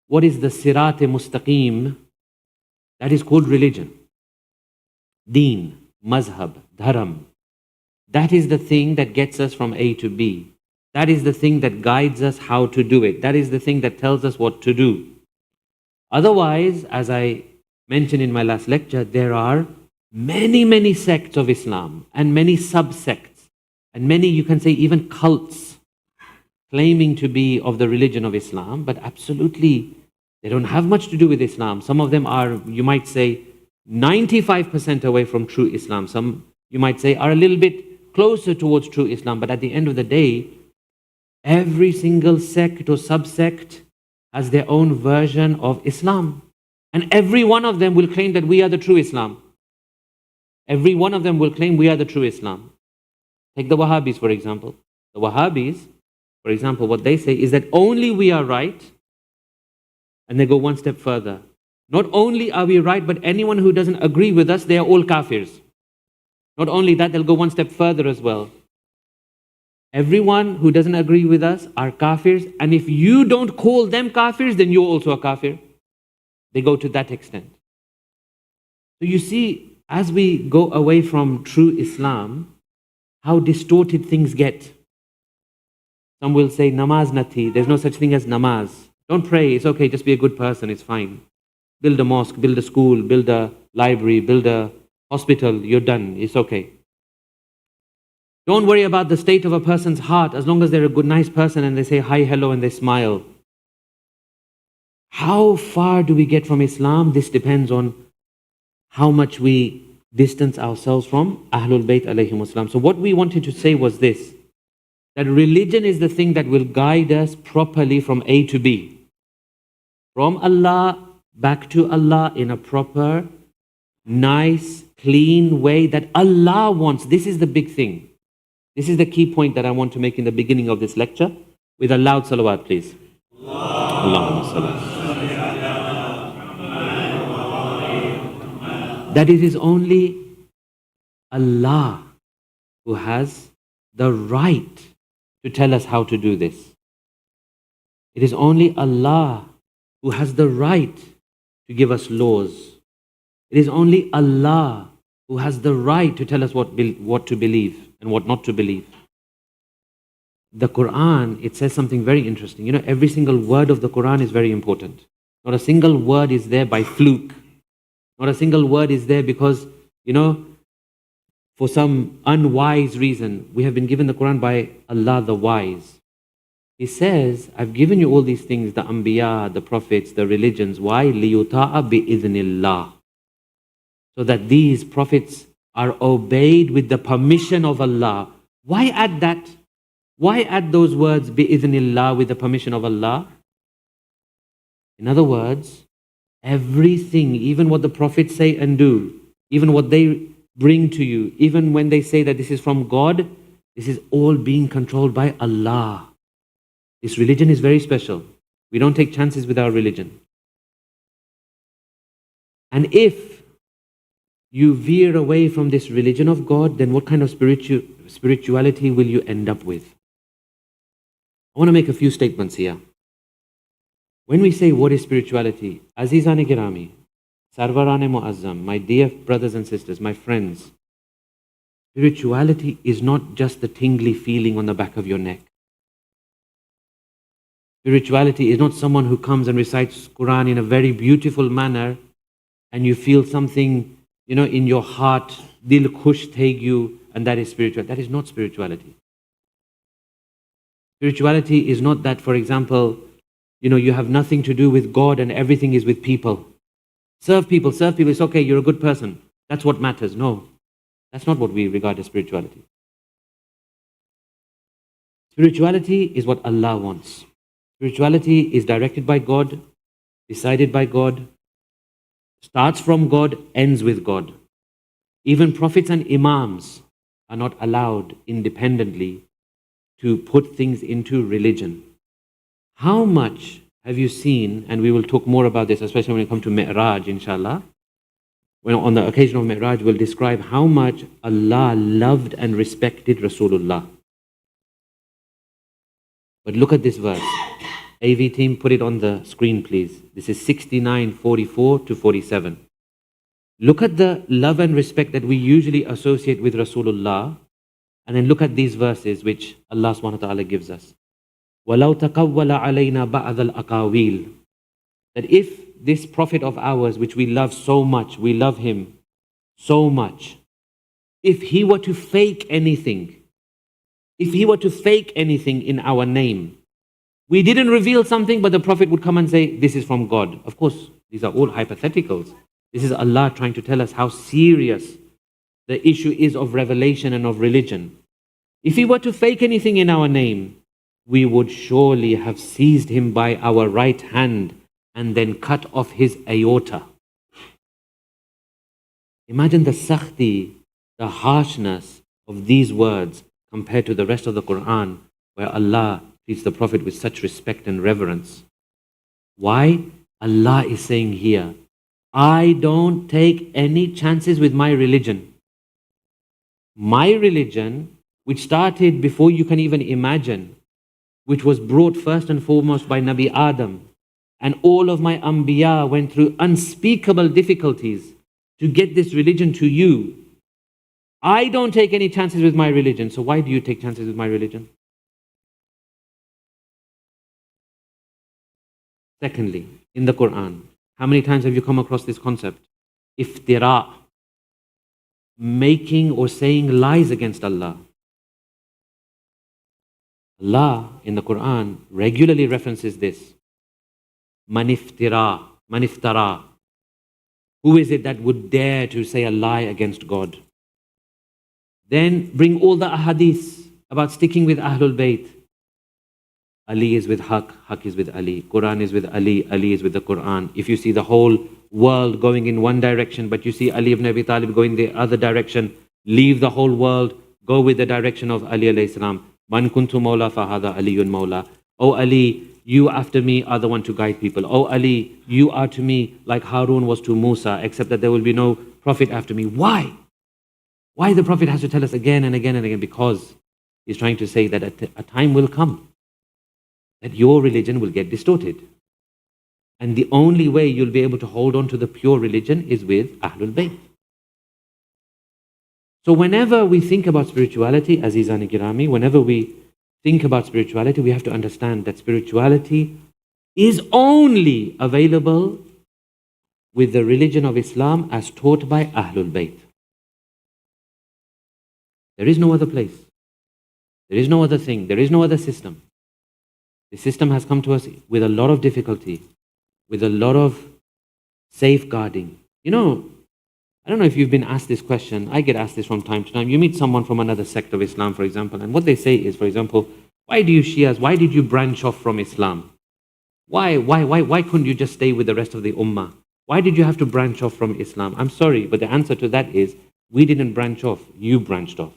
What is the sirat-e-mustaqim? That is called religion. Deen, mazhab, dharam. That is the thing that gets us from A to B. That is the thing that guides us how to do it. That is the thing that tells us what to do. Otherwise, as I mentioned in my last lecture, there are many sects of Islam and many subsects and many, you can say, even cults claiming to be of the religion of Islam, but absolutely they don't have much to do with Islam. Some of them are, you might say, 95% away from true Islam. Some, you might say, are a little bit closer towards true Islam. But at the end of the day, every single sect or subsect has their own version of Islam. And every one of them will claim that we are the true Islam. Every one of them will claim we are the true Islam. Take the Wahhabis, for example. The Wahhabis, for example, what they say is that only we are right, and they go one step further. Not only are we right, but anyone who doesn't agree with us, they are all kafirs. Not only that, they'll go one step further as well. Everyone who doesn't agree with us are kafirs, and if you don't call them kafirs, then you're also a kafir. They go to that extent. So you see, as we go away from true Islam, how distorted things get. Some will say, namaz nati, there's no such thing as namaz. Don't pray, it's okay, just be a good person, it's fine. Build a mosque, build a school, build a library, build a hospital, you're done, it's okay. Don't worry about the state of a person's heart as long as they're a good, nice person and they say hi, hello, and they smile. How far do we get from Islam? This depends on how much we distance ourselves from Ahlul-bayt alayhim wassalam. So what we wanted to say was this, that religion is the thing that will guide us properly from A to B. From Allah back to Allah in a proper, nice, clean way that Allah wants. This is the big thing. This is the key point that I want to make in the beginning of this lecture. With a loud salawat, please. Allahumma salli. That it is only Allah who has the right to tell us how to do this. It is only Allah who has the right to give us laws. It is only Allah who has the right to tell us what to believe and what not to believe. The Quran, it says something very interesting. You know, every single word of the Quran is very important. Not a single word is there by fluke. Not a single word is there because, for some unwise reason. We have been given the Quran by Allah the wise. He says, I've given you all these things, the Anbiya, the Prophets, the religions. Why? لِيُطَاعَ بِإِذْنِ اللَّهِ. So that these prophets are obeyed with the permission of Allah. Why add that? Why add those words, بِإِذْنِ اللَّهِ, with the permission of Allah? In other words, everything, even what the prophets say and do, even what they bring to you, even when they say that this is from God, this is all being controlled by Allah. This religion is very special. We don't take chances with our religion. And if you veer away from this religion of God, then what kind of spirituality will you end up with? I want to make a few statements here. When we say what is spirituality, Azizane Girami, Sarvarane Muazzam, my dear brothers and sisters, my friends, spirituality is not just the tingly feeling on the back of your neck. Spirituality is not someone who comes and recites Quran in a very beautiful manner and you feel something, in your heart, dil khush theg you, and that is spiritual. That is not spirituality. Spirituality is not that, for example, you have nothing to do with God and everything is with people. Serve people, it's okay, you're a good person. That's what matters. No, that's not what we regard as spirituality. Spirituality is what Allah wants. Spirituality is directed by God, decided by God, starts from God, ends with God. Even prophets and imams are not allowed independently to put things into religion. How much have you seen, and we will talk more about this, especially when it comes to Mi'raj, inshallah. When on the occasion of Mi'raj, we'll describe how much Allah loved and respected Rasulullah. But look at this verse. AV team, put it on the screen, please. This is 69:44 to 47. Look at the love and respect that we usually associate with Rasulullah, and then look at these verses which Allah subhanahu wa ta'ala gives us. وَلَوْ تَقَوَّلَ عَلَيْنَا بَعْضَ الْأَقَاوِيلِ. That if this Prophet of ours, which we love so much, we love him so much, if he were to fake anything, in our name, we didn't reveal something, but the Prophet would come and say, this is from God. Of course, these are all hypotheticals. This is Allah trying to tell us how serious the issue is of revelation and of religion. If he were to fake anything in our name, we would surely have seized him by our right hand and then cut off his aorta. Imagine the sakhti, the harshness of these words compared to the rest of the Quran, where Allah treats the Prophet with such respect and reverence. Why? Allah is saying here, I don't take any chances with my religion. My religion, which started before you can even imagine, which was brought first and foremost by Nabi Adam, and all of my Anbiya went through unspeakable difficulties to get this religion to you. I don't take any chances with my religion, so why do you take chances with my religion? Secondly, in the Quran, how many times have you come across this concept? Iftira, making or saying lies against Allah. Allah in the Quran regularly references this. Maniftara. Who is it that would dare to say a lie against God? Then bring all the ahadith about sticking with Ahlul-bayt. Ali is with Haq, Haq is with Ali. Quran is with Ali, Ali is with the Quran. If you see the whole world going in one direction, but you see Ali ibn Abi Talib going the other direction, leave the whole world, go with the direction of Ali alayhi salam. Man kuntu mawla fahada aliyun mawla. Oh Ali, you after me are the one to guide people. Oh Ali, you are to me like Harun was to Musa, except that there will be no prophet after me. Why? Why the Prophet has to tell us again and again and again? Because he's trying to say that a time will come that your religion will get distorted. And the only way you'll be able to hold on to the pure religion is with Ahlul-bayt. So whenever we think about spirituality, Azizani Kirami, whenever we think about spirituality, we have to understand that spirituality is only available with the religion of Islam as taught by Ahlul-bayt. There is no other place. There is no other thing. There is no other system. The system has come to us with a lot of difficulty, with a lot of safeguarding. You know, I don't know if you've been asked this question. I get asked this from time to time. You meet someone from another sect of Islam, for example, and what they say is, for example, why do you Shias, why did you branch off from Islam? Why couldn't you just stay with the rest of the Ummah? Why did you have to branch off from Islam? I'm sorry, but the answer to that is, we didn't branch off, you branched off.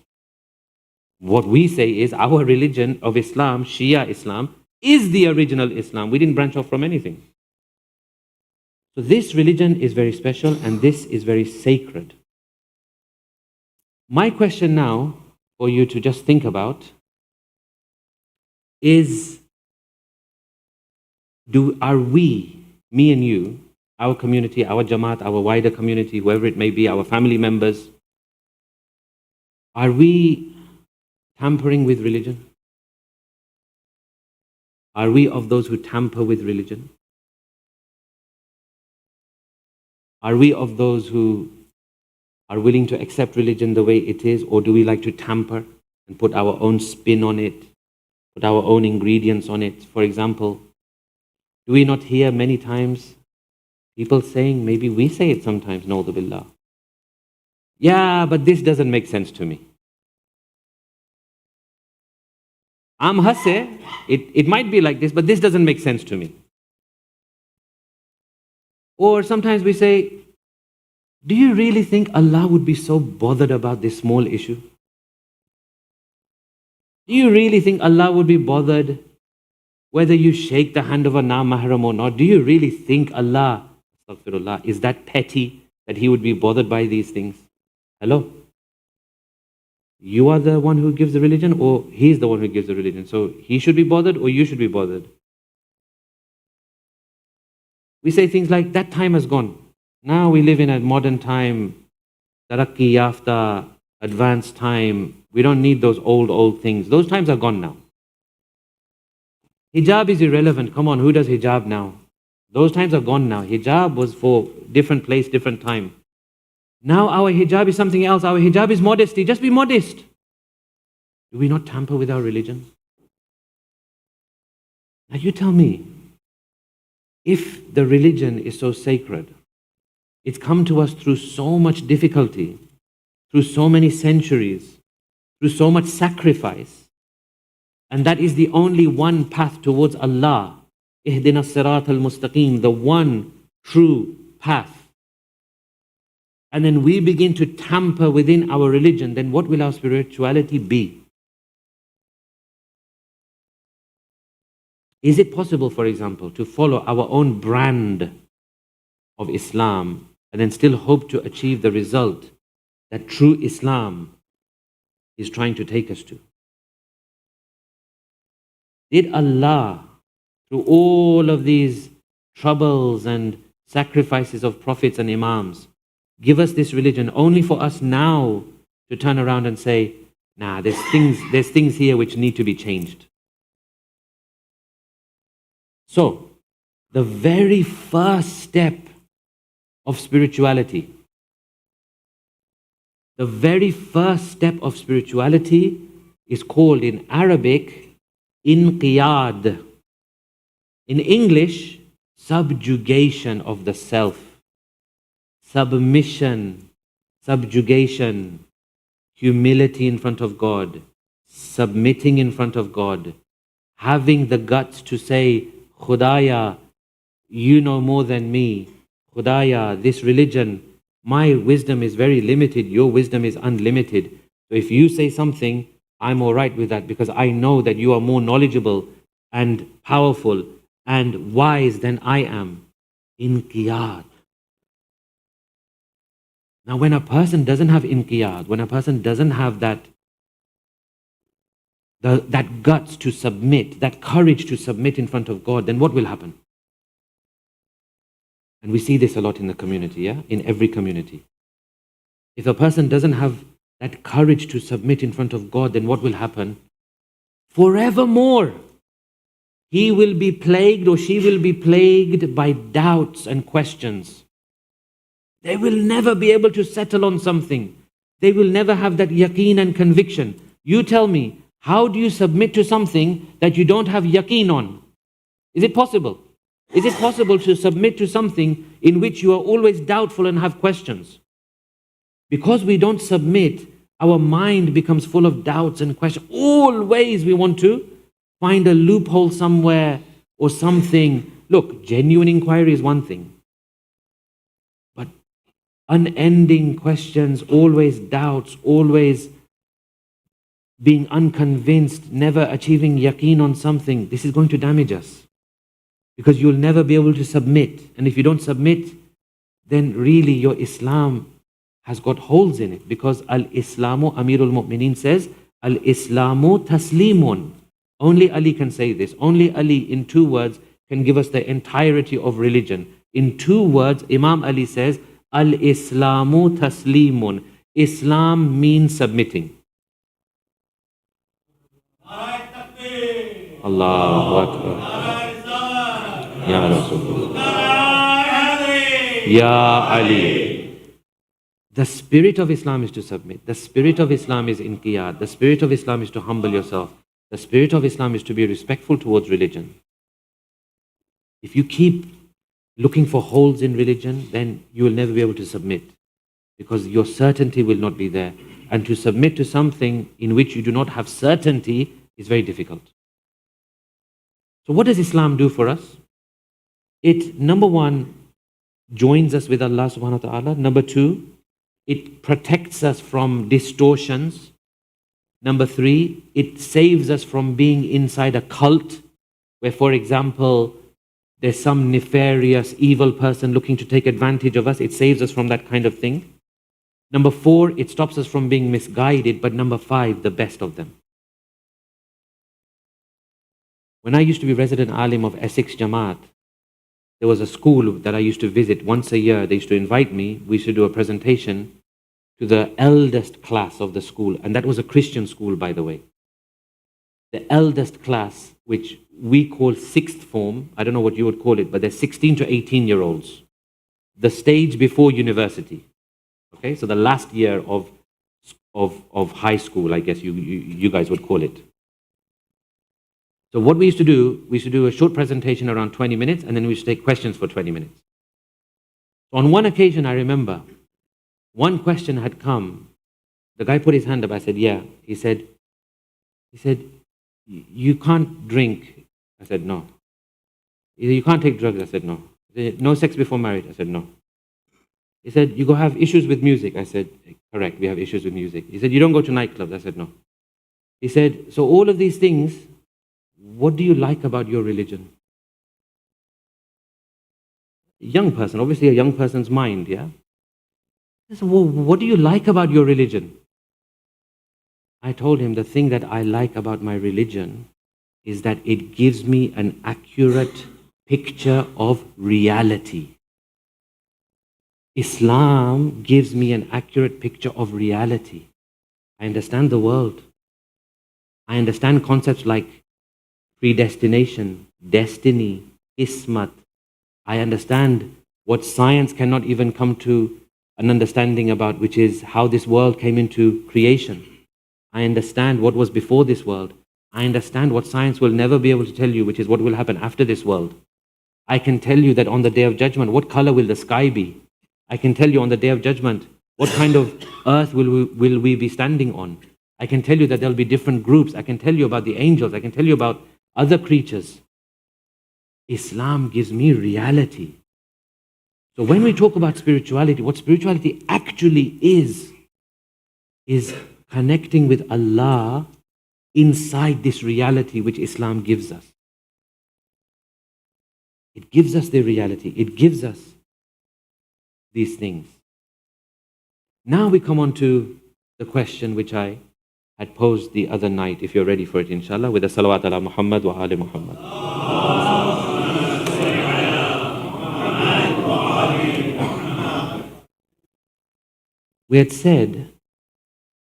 What we say is, our religion of Islam, Shia Islam, is the original Islam. We didn't branch off from anything. So this religion is very special and this is very sacred. My question now for you to just think about is, are we, me and you, our community, our Jamaat, our wider community, whoever it may be, our family members, are we tampering with religion? Are we of those who tamper with religion? Are we of those who are willing to accept religion the way it is, or do we like to tamper and put our own spin on it, put our own ingredients on it? For example, do we not hear many times people saying, maybe we say it sometimes, Na'udhu billah, yeah, but this doesn't make sense to me. I'm Hasse, it might be like this, but this doesn't make sense to me. Or sometimes we say, do you really think Allah would be so bothered about this small issue? Do you really think Allah would be bothered whether you shake the hand of a na-mahram or not? Do you really think Allah, astaghfirullah, is that petty that He would be bothered by these things? Hello? You are the one who gives the religion, or He's the one who gives the religion? So He should be bothered or you should be bothered? We say things like, that time has gone. Now we live in a modern time, tarakki yafta, advanced time. We don't need those old things. Those times are gone now. Hijab is irrelevant. Come on, who does hijab now? Those times are gone now. Hijab was for different place, different time. Now our hijab is something else. Our hijab is modesty. Just be modest. Do we not tamper with our religion? Now you tell me, if the religion is so sacred, it's come to us through so much difficulty, through so many centuries, through so much sacrifice, and that is the only one path towards Allah, Ihdina Sirat al-Mustaqim, the one true path. And then we begin to tamper within our religion, then what will our spirituality be? Is it possible, for example, to follow our own brand of Islam and then still hope to achieve the result that true Islam is trying to take us to? Did Allah, through all of these troubles and sacrifices of prophets and imams, give us this religion only for us now to turn around and say, nah, there's things here which need to be changed? So, the very first step of spirituality, is called in Arabic inqiyad. In English, subjugation of the self, submission, subjugation, humility in front of God, submitting in front of God, having the guts to say, Khudaya, you know more than me. Khudaya, this religion, my wisdom is very limited, your wisdom is unlimited. So if you say something, I'm all right with that because I know that you are more knowledgeable and powerful and wise than I am. Inqiyad. Now when a person doesn't have inqiyad, when a person doesn't have that guts to submit, that courage to submit in front of God, then what will happen? And we see this a lot in the community, yeah? In every community. If a person doesn't have that courage to submit in front of God, then what will happen? Forevermore, he will be plagued or she will be plagued by doubts and questions. They will never be able to settle on something. They will never have that yaqeen and conviction. You tell me, how do you submit to something that you don't have yaqeen on? Is it possible? Is it possible to submit to something in which you are always doubtful and have questions? Because we don't submit, our mind becomes full of doubts and questions. Always we want to find a loophole somewhere or something. Look, genuine inquiry is one thing. But unending questions, always doubts, always being unconvinced, never achieving yaqeen on something, this is going to damage us. Because you'll never be able to submit. And if you don't submit, then really your Islam has got holes in it. Because Al-Islamu, Amirul Mu'mineen says, Al-Islamu taslimun. Only Ali can say this. Only Ali in 2 words can give us the entirety of religion. In 2 words, Imam Ali says, Al-Islamu taslimun. Islam means submitting. Allahu Akbar. Ya Rasulullah. Ya Ali. The spirit of Islam is to submit. The spirit of Islam is inqiyad. The spirit of Islam is to humble yourself. The spirit of Islam is to be respectful towards religion. If you keep looking for holes in religion, then you will never be able to submit. Because your certainty will not be there. And to submit to something in which you do not have certainty is very difficult. So what does Islam do for us? It, number one, joins us with Allah subhanahu wa ta'ala. Number two, it protects us from distortions. Number three, it saves us from being inside a cult where, for example, there's some nefarious, evil person looking to take advantage of us. It saves us from that kind of thing. Number four, it stops us from being misguided. But number five, the best of them. When I used to be resident alim of Essex Jamaat, there was a school that I used to visit once a year. They used to invite me. We used to do a presentation to the eldest class of the school. And that was a Christian school, by the way. The eldest class, which we call sixth form, I don't know what you would call it, but they're 16 to 18-year-olds. The stage before university. Okay, so the last year of high school, I guess you guys would call it. So what we used to do a short presentation around 20 minutes, and then we used to take questions for 20 minutes. So on one occasion, I remember, one question had come. The guy put his hand up. I said, yeah. He said, you can't drink. I said, no. He said, you can't take drugs. I said, no. He said, no sex before marriage. I said, no. He said, you go have issues with music. I said, correct, we have issues with music. He said, you don't go to nightclubs. I said, no. He said, so all of these things, what do you like about your religion? Young person, obviously a young person's mind, yeah? I said, well, what do you like about your religion? I told him the thing that I like about my religion is that it gives me an accurate picture of reality. Islam gives me an accurate picture of reality. I understand the world. I understand concepts like predestination, destiny, ismat. I understand what science cannot even come to an understanding about, which is how this world came into creation. I understand what was before this world. I understand what science will never be able to tell you, which is what will happen after this world. I can tell you that on the Day of Judgment, what color will the sky be? I can tell you on the Day of Judgment, what kind of earth will we be standing on? I can tell you that there will be different groups. I can tell you about the angels. I can tell you about other creatures. Islam gives me reality. So when we talk about spirituality, what spirituality actually is connecting with Allah inside this reality which Islam gives us. It gives us the reality. It gives us these things. Now we come on to the question which I had posed the other night, if you're ready for it, inshallah, with the salawat ala Muhammad wa ali Muhammad. We had said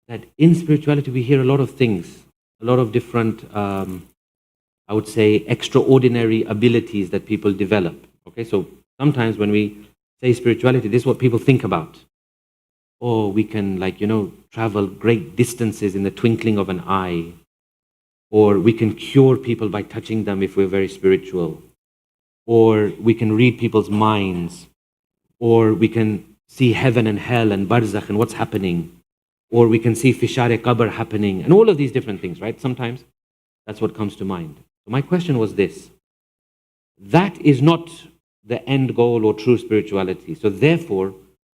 that in spirituality we hear a lot of things, a lot of different I would say, extraordinary abilities that people develop. Okay, so sometimes when we say spirituality, this is what people think about. Oh, we can, like, travel great distances in the twinkling of an eye. Or we can cure people by touching them if we're very spiritual. Or we can read people's minds. Or we can see heaven and hell and barzakh and what's happening. Or we can see fishar-e-qabr happening. And all of these different things, right? Sometimes that's what comes to mind. So my question was this. That is not the end goal or true spirituality. So therefore,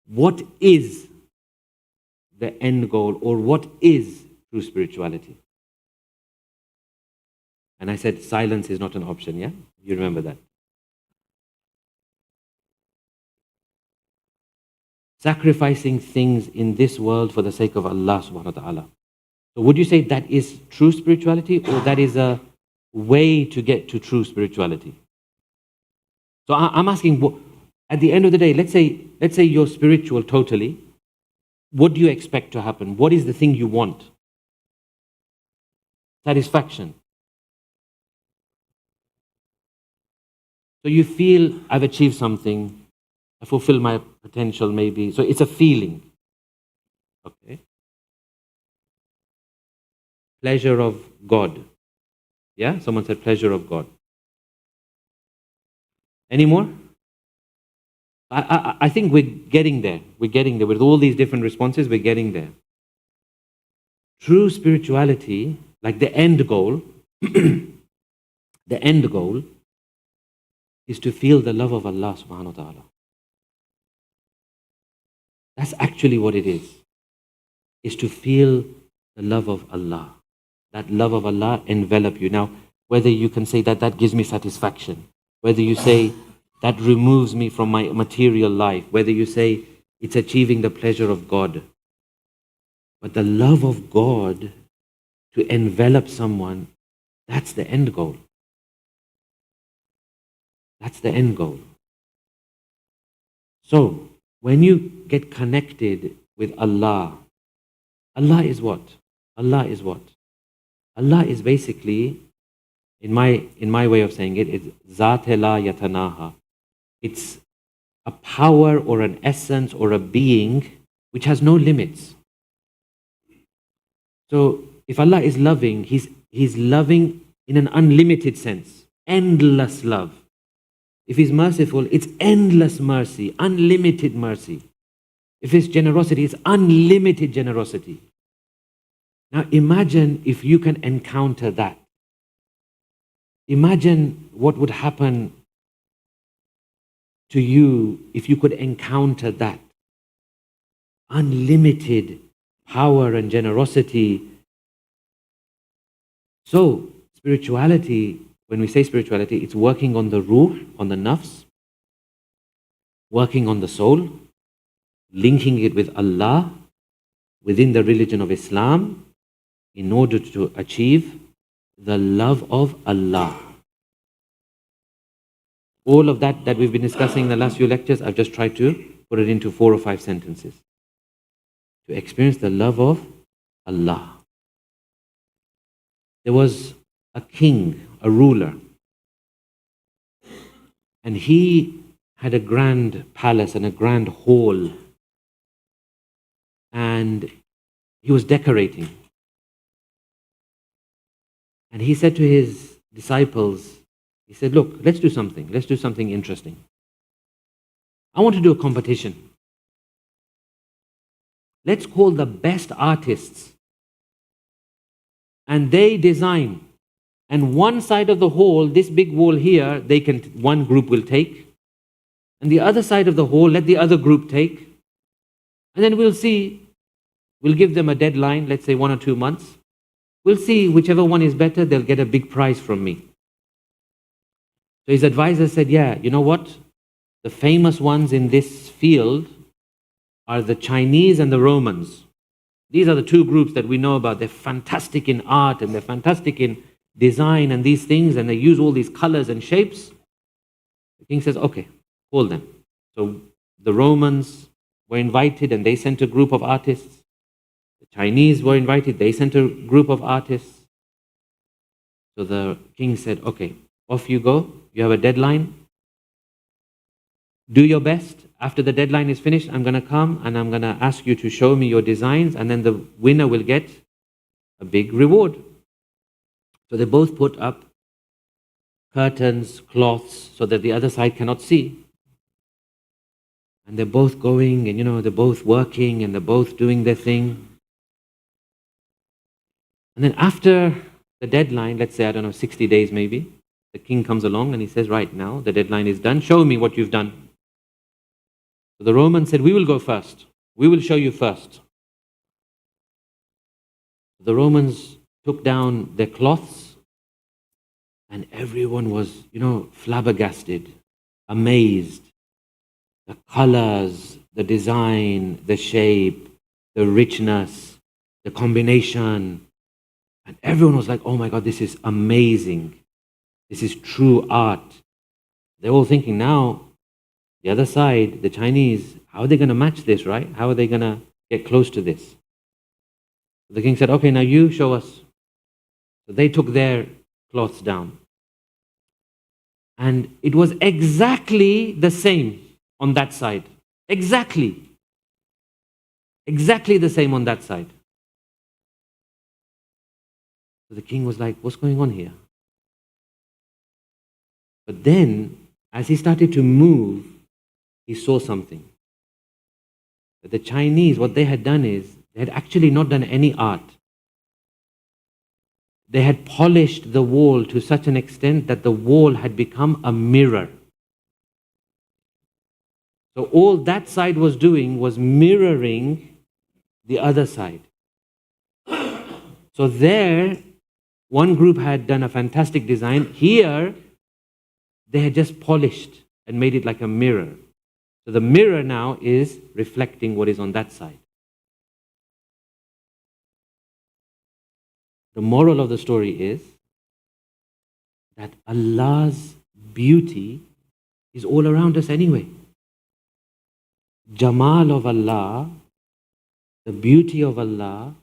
what is the end goal, or what is true spirituality? And I said silence is not an option, yeah? You remember that. Sacrificing things in this world for the sake of Allah subhanahu wa ta'ala. So would you say that is true spirituality, or that is a way to get to true spirituality? So I'm asking, at the end of the day, let's say you're spiritual totally. What do you expect to happen? What is the thing you want? Satisfaction. So you feel, I've achieved something, I fulfill my potential maybe. So it's a feeling. Okay. Pleasure of God. Yeah? Someone said pleasure of God. Any more? I think we're getting there. We're getting there. With all these different responses, we're getting there. True spirituality, like the end goal, the end goal is to feel the love of Allah subhanahu wa ta'ala. That's actually what it is to feel the love of Allah. That love of Allah envelop you. Now, whether you can say that gives me satisfaction, whether you say that removes me from my material life, whether you say it's achieving the pleasure of God. But the love of God to envelop someone, that's the end goal. That's the end goal. So, when you get connected with Allah, Allah is what? Allah is what? Allah is basically, in my way of saying it, it's Zat la yatanaha. It's a power or an essence or a being which has no limits. So if Allah is loving, He's loving in an unlimited sense, endless love. If He's merciful, it's endless mercy, unlimited mercy. If it's generosity, it's unlimited generosity. Now imagine if you can encounter that. Imagine what would happen to you if you could encounter that. Unlimited power and generosity. So, spirituality, when we say spirituality, it's working on the ruh, on the nafs, working on the soul, linking it with Allah within the religion of Islam in order to achieve the love of Allah. All of that we've been discussing in the last few lectures, I've just tried to put it into 4 or 5 sentences. To experience the love of Allah. There was a king, a ruler, and he had a grand palace and a grand hall, and he was decorating. And he said to his disciples, he said, look, let's do something interesting. I want to do a competition. Let's call the best artists, and they design. And one side of the hall, this big wall here, one group will take, and the other side of the hall, let the other group take, and then we'll see. We'll give them a deadline, let's say 1 or 2 months. We'll see whichever one is better, they'll get a big prize from me. So his advisor said, yeah, you know what? The famous ones in this field are the Chinese and the Romans. These are the 2 groups that we know about. They're fantastic in art and they're fantastic in design and these things, and they use all these colors and shapes. The king says, okay, call them. So the Romans were invited and they sent a group of artists. The Chinese were invited, they sent a group of artists. So the king said, okay, off you go. You have a deadline. Do your best. After the deadline is finished, I'm going to come and I'm going to ask you to show me your designs, and then the winner will get a big reward. So they both put up curtains, cloths, so that the other side cannot see. And they're both going, and they're both working, and they're both doing their thing. And then after the deadline, let's say, 60 days maybe, the king comes along and he says, right now, the deadline is done. Show me what you've done. So the Romans said, we will go first. We will show you first. The Romans took down their cloths, and everyone was, flabbergasted, amazed. The colors, the design, the shape, the richness, the combination. And everyone was like, oh my God, this is amazing. This is true art. They're all thinking now, the other side, the Chinese, how are they going to match this, right? How are they going to get close to this? The king said, okay, now you show us. So they took their cloths down. And it was exactly the same on that side. Exactly the same on that side. So the king was like, what's going on here? But then, as he started to move, he saw something. That the Chinese, what they had done is, they had actually not done any art. They had polished the wall to such an extent that the wall had become a mirror. So all that side was doing was mirroring the other side. So there, one group had done a fantastic design. Here, they had just polished and made it like a mirror. So the mirror now is reflecting what is on that side. The moral of the story is that Allah's beauty is all around us anyway. Jamal of Allah, the beauty of Allah,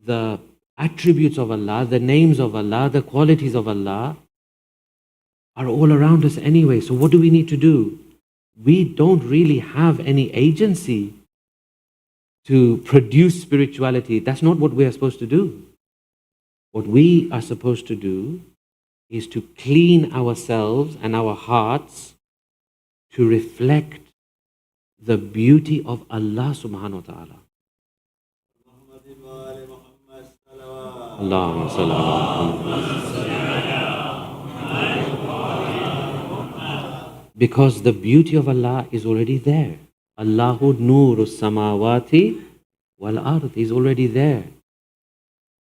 the attributes of Allah, the names of Allah, the qualities of Allah are all around us anyway. So what do we need to do? We don't really have any agency to produce spirituality. That's not what we are supposed to do. What we are supposed to do is to clean ourselves and our hearts to reflect the beauty of Allah subhanahu wa ta'ala. Allahumma salli ala Muhammad. Because the beauty of Allah is already there. Allahu nuru samawati wal ard is already there.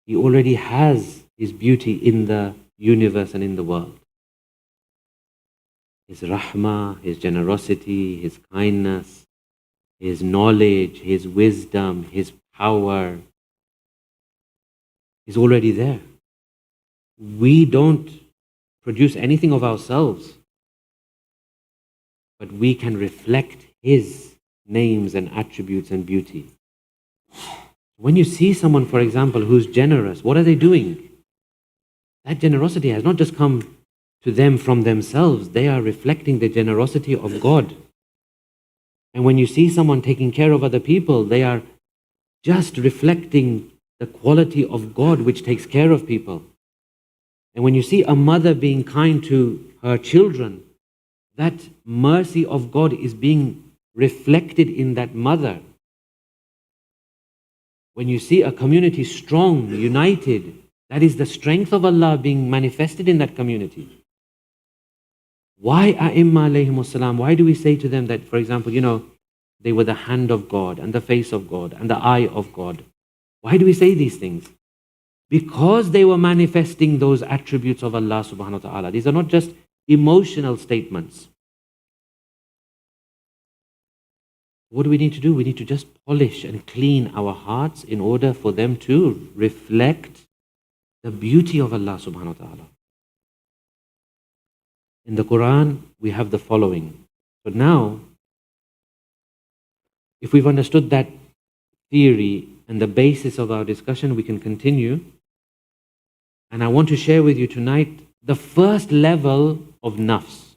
He already has His beauty in the universe and in the world. His rahmah, His generosity, His kindness, His knowledge, His wisdom, His power is already there. We don't produce anything of ourselves, but we can reflect His names and attributes and beauty. When you see someone, for example, who's generous, what are they doing? That generosity has not just come to them from themselves. They are reflecting the generosity of God. And when you see someone taking care of other people, they are just reflecting the quality of God which takes care of people. And when you see a mother being kind to her children, that mercy of God is being reflected in that mother. When you see a community strong, united, that is the strength of Allah being manifested in that community. Why A'imma alayhimus salam? Why do we say to them that, for example, they were the hand of God and the face of God and the eye of God? Why do we say these things? Because they were manifesting those attributes of Allah subhanahu wa ta'ala. These are not just emotional statements. What do we need to do? We need to just polish and clean our hearts in order for them to reflect the beauty of Allah subhanahu wa ta'ala. In the Quran, we have the following. So now, if we've understood that theory and the basis of our discussion, we can continue And I want to share with you tonight the first level of nafs,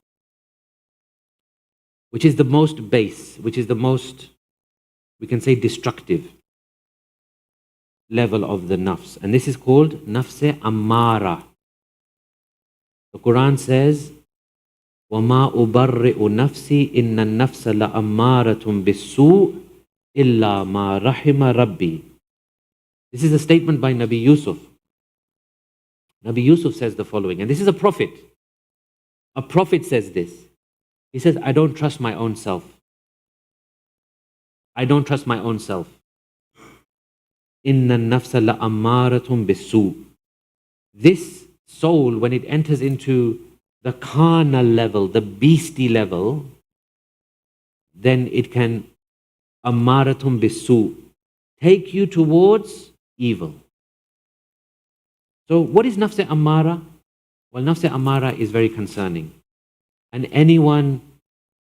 which is the most base, which is the most, we can say, destructive level of the nafs. And this is called nafs-e ammara. The Quran says, وَمَا أُبَرِّئُ نَفْسِي إِنَّ النَّفْسَ لَأَمَّارَةٌ بِالسُّوءِ إِلَّا مَا رَحِمَ رَبِّي. This is a statement by Nabi Yusuf. Nabi Yusuf says the following, and this is a prophet. A prophet says this. He says, I don't trust my own self. I don't trust my own self. إِنَّ النَّفْسَ لَأَمَّارَةٌ بِالسُّوءِ. This soul, when it enters into the carnal level, the beastie level, then it can ammaratum bisu, take you towards evil. So what is nafs-e ammara? Well, nafs-e ammara is very concerning. And anyone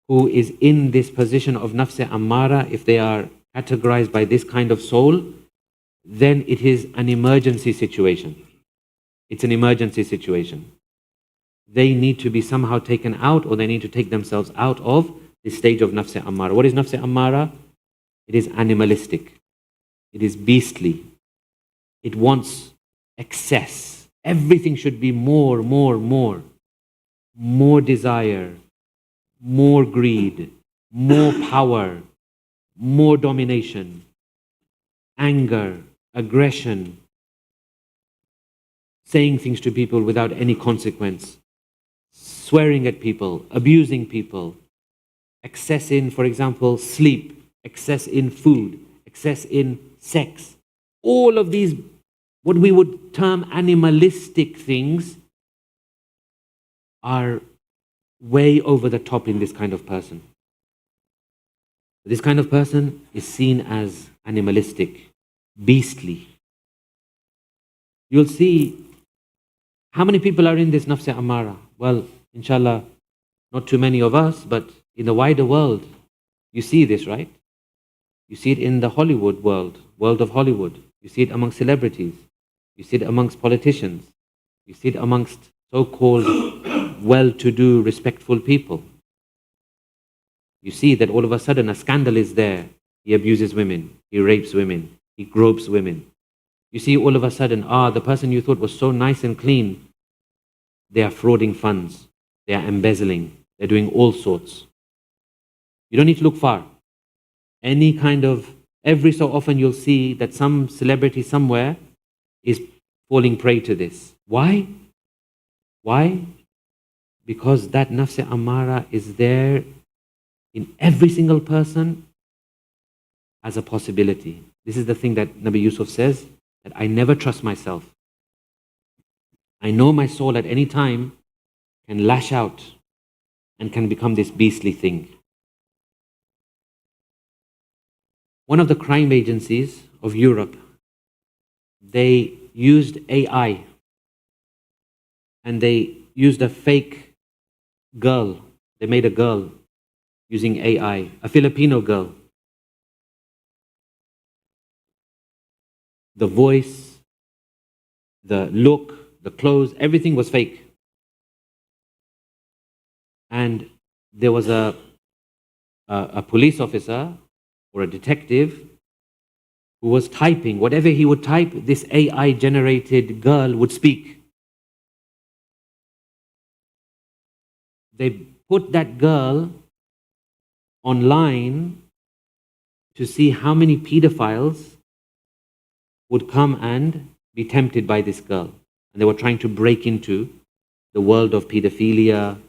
who is in this position of nafs-e ammara, if they are categorized by this kind of soul, then it is an emergency situation. It's an emergency situation. They need to be somehow taken out, or they need to take themselves out of this stage of nafs-e ammara. What is nafs-e ammara? It is animalistic. It is beastly. It wants excess. Everything should be more. More desire, more greed, more power, more domination, anger, aggression, saying things to people without any consequence, swearing at people, abusing people, excess in, for example, sleep, excess in food, excess in sex. All of these, what we would term animalistic things, are way over the top in this kind of person. This kind of person is seen as animalistic, beastly. You'll see how many people are in this nafs-e ammara. Well, inshallah, not too many of us, but in the wider world, you see this, right? You see it in the Hollywood world of Hollywood. You see it amongst celebrities. You see it amongst politicians. You see it amongst so-called well-to-do, respectful people. You see that all of a sudden a scandal is there. He abuses women. He rapes women. He gropes women. You see all of a sudden, the person you thought was so nice and clean, they are frauding funds. They are embezzling. They're doing all sorts. You don't need to look far. Every so often you'll see that some celebrity somewhere is falling prey to this. Why? Why? Because that nafs-e ammara is there in every single person as a possibility. This is the thing that Nabi Yusuf says, that I never trust myself. I know my soul at any time can lash out and can become this beastly thing. One of the crime agencies of Europe, they used AI, and they used a fake girl. They made a girl using AI, a Filipino girl. The voice, the look, the clothes, everything was fake. And there was a police officer or a detective who was typing. Whatever he would type, this AI-generated girl would speak. They put that girl online to see how many pedophiles would come and be tempted by this girl. And they were trying to break into the world of pedophilia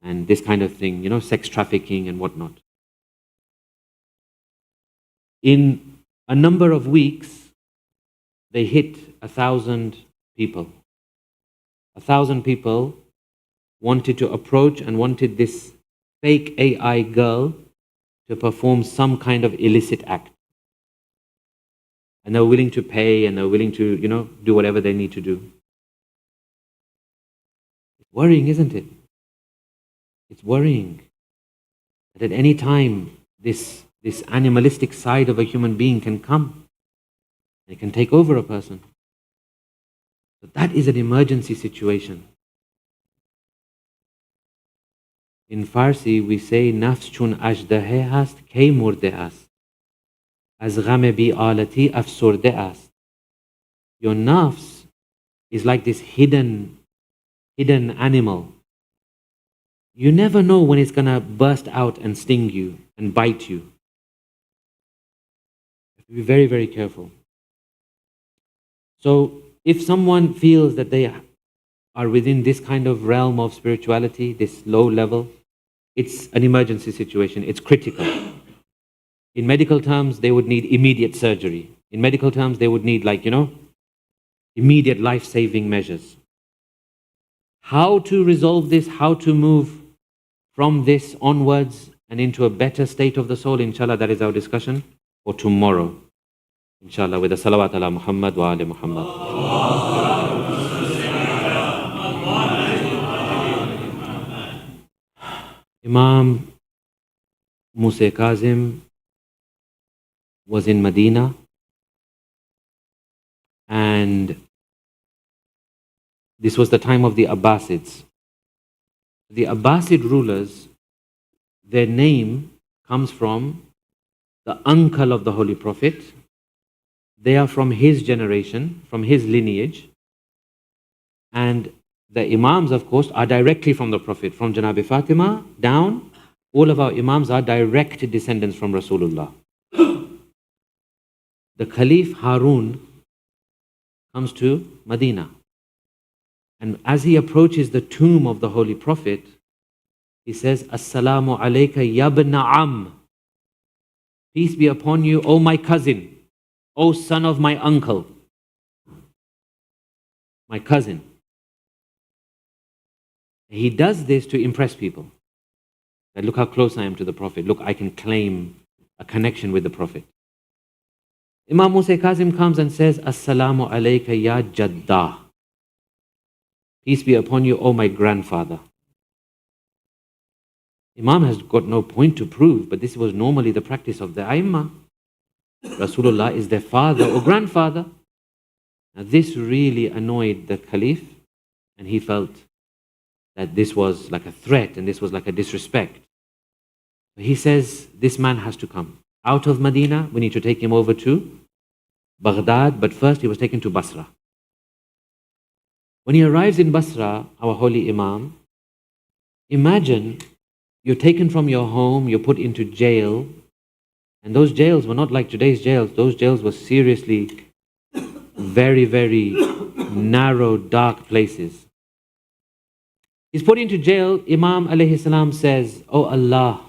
and this kind of thing, sex trafficking and whatnot. In a number of weeks, they hit 1,000 people. 1,000 people wanted to approach and wanted this fake AI girl to perform some kind of illicit act. And they were willing to pay, and they were willing to, do whatever they need to do. It's worrying, isn't it? It's worrying that at any time this animalistic side of a human being can come. It can take over a person. But that is an emergency situation. In Farsi we say nafs chun ajdahe hast ki murde ast. Az gham bi alati afsurde ast. Your nafs is like this hidden animal. You never know when it's going to burst out and sting you and bite you. You have to be very, very careful. So if someone feels that they are within this kind of realm of spirituality, this low level, it's an emergency situation. It's critical. In medical terms, they would need immediate surgery. In medical terms, they would need immediate life-saving measures. How to resolve this, how to move from this onwards and into a better state of the soul, inshallah, that is our discussion for tomorrow. Inshallah, with the salawat ala Muhammad wa ali Muhammad. Imam Musa-e-Kadhim was in Medina, and this was the time of the Abbasids. The Abbasid rulers, their name comes from the uncle of the Holy Prophet. They are from his generation, from his lineage. And the Imams, of course, are directly from the Prophet. From Janabi Fatima down, all of our Imams are direct descendants from Rasulullah. The Caliph Harun comes to Medina. And as he approaches the tomb of the Holy Prophet, he says, Assalamu alayka yabna am. Peace be upon you, O my cousin, O son of my uncle. My cousin. He does this to impress people. That look how close I am to the Prophet. Look, I can claim a connection with the Prophet. Imam Musa-e-Kadhim comes and says, Assalamu alayka ya jaddah. Peace be upon you, O my grandfather. Imam has got no point to prove, but this was normally the practice of the Aimma. Rasulullah is their father or grandfather. Now this really annoyed the Caliph, and he felt that this was like a threat and this was like a disrespect. He says, this man has to come out of Medina. We need to take him over to Baghdad, but first he was taken to Basra. When he arrives in Basra, our holy Imam, imagine you're taken from your home, you're put into jail, and those jails were not like today's jails. Those jails were seriously very, very narrow, dark places. He's put into jail. Imam alayhi salam says, Oh Allah,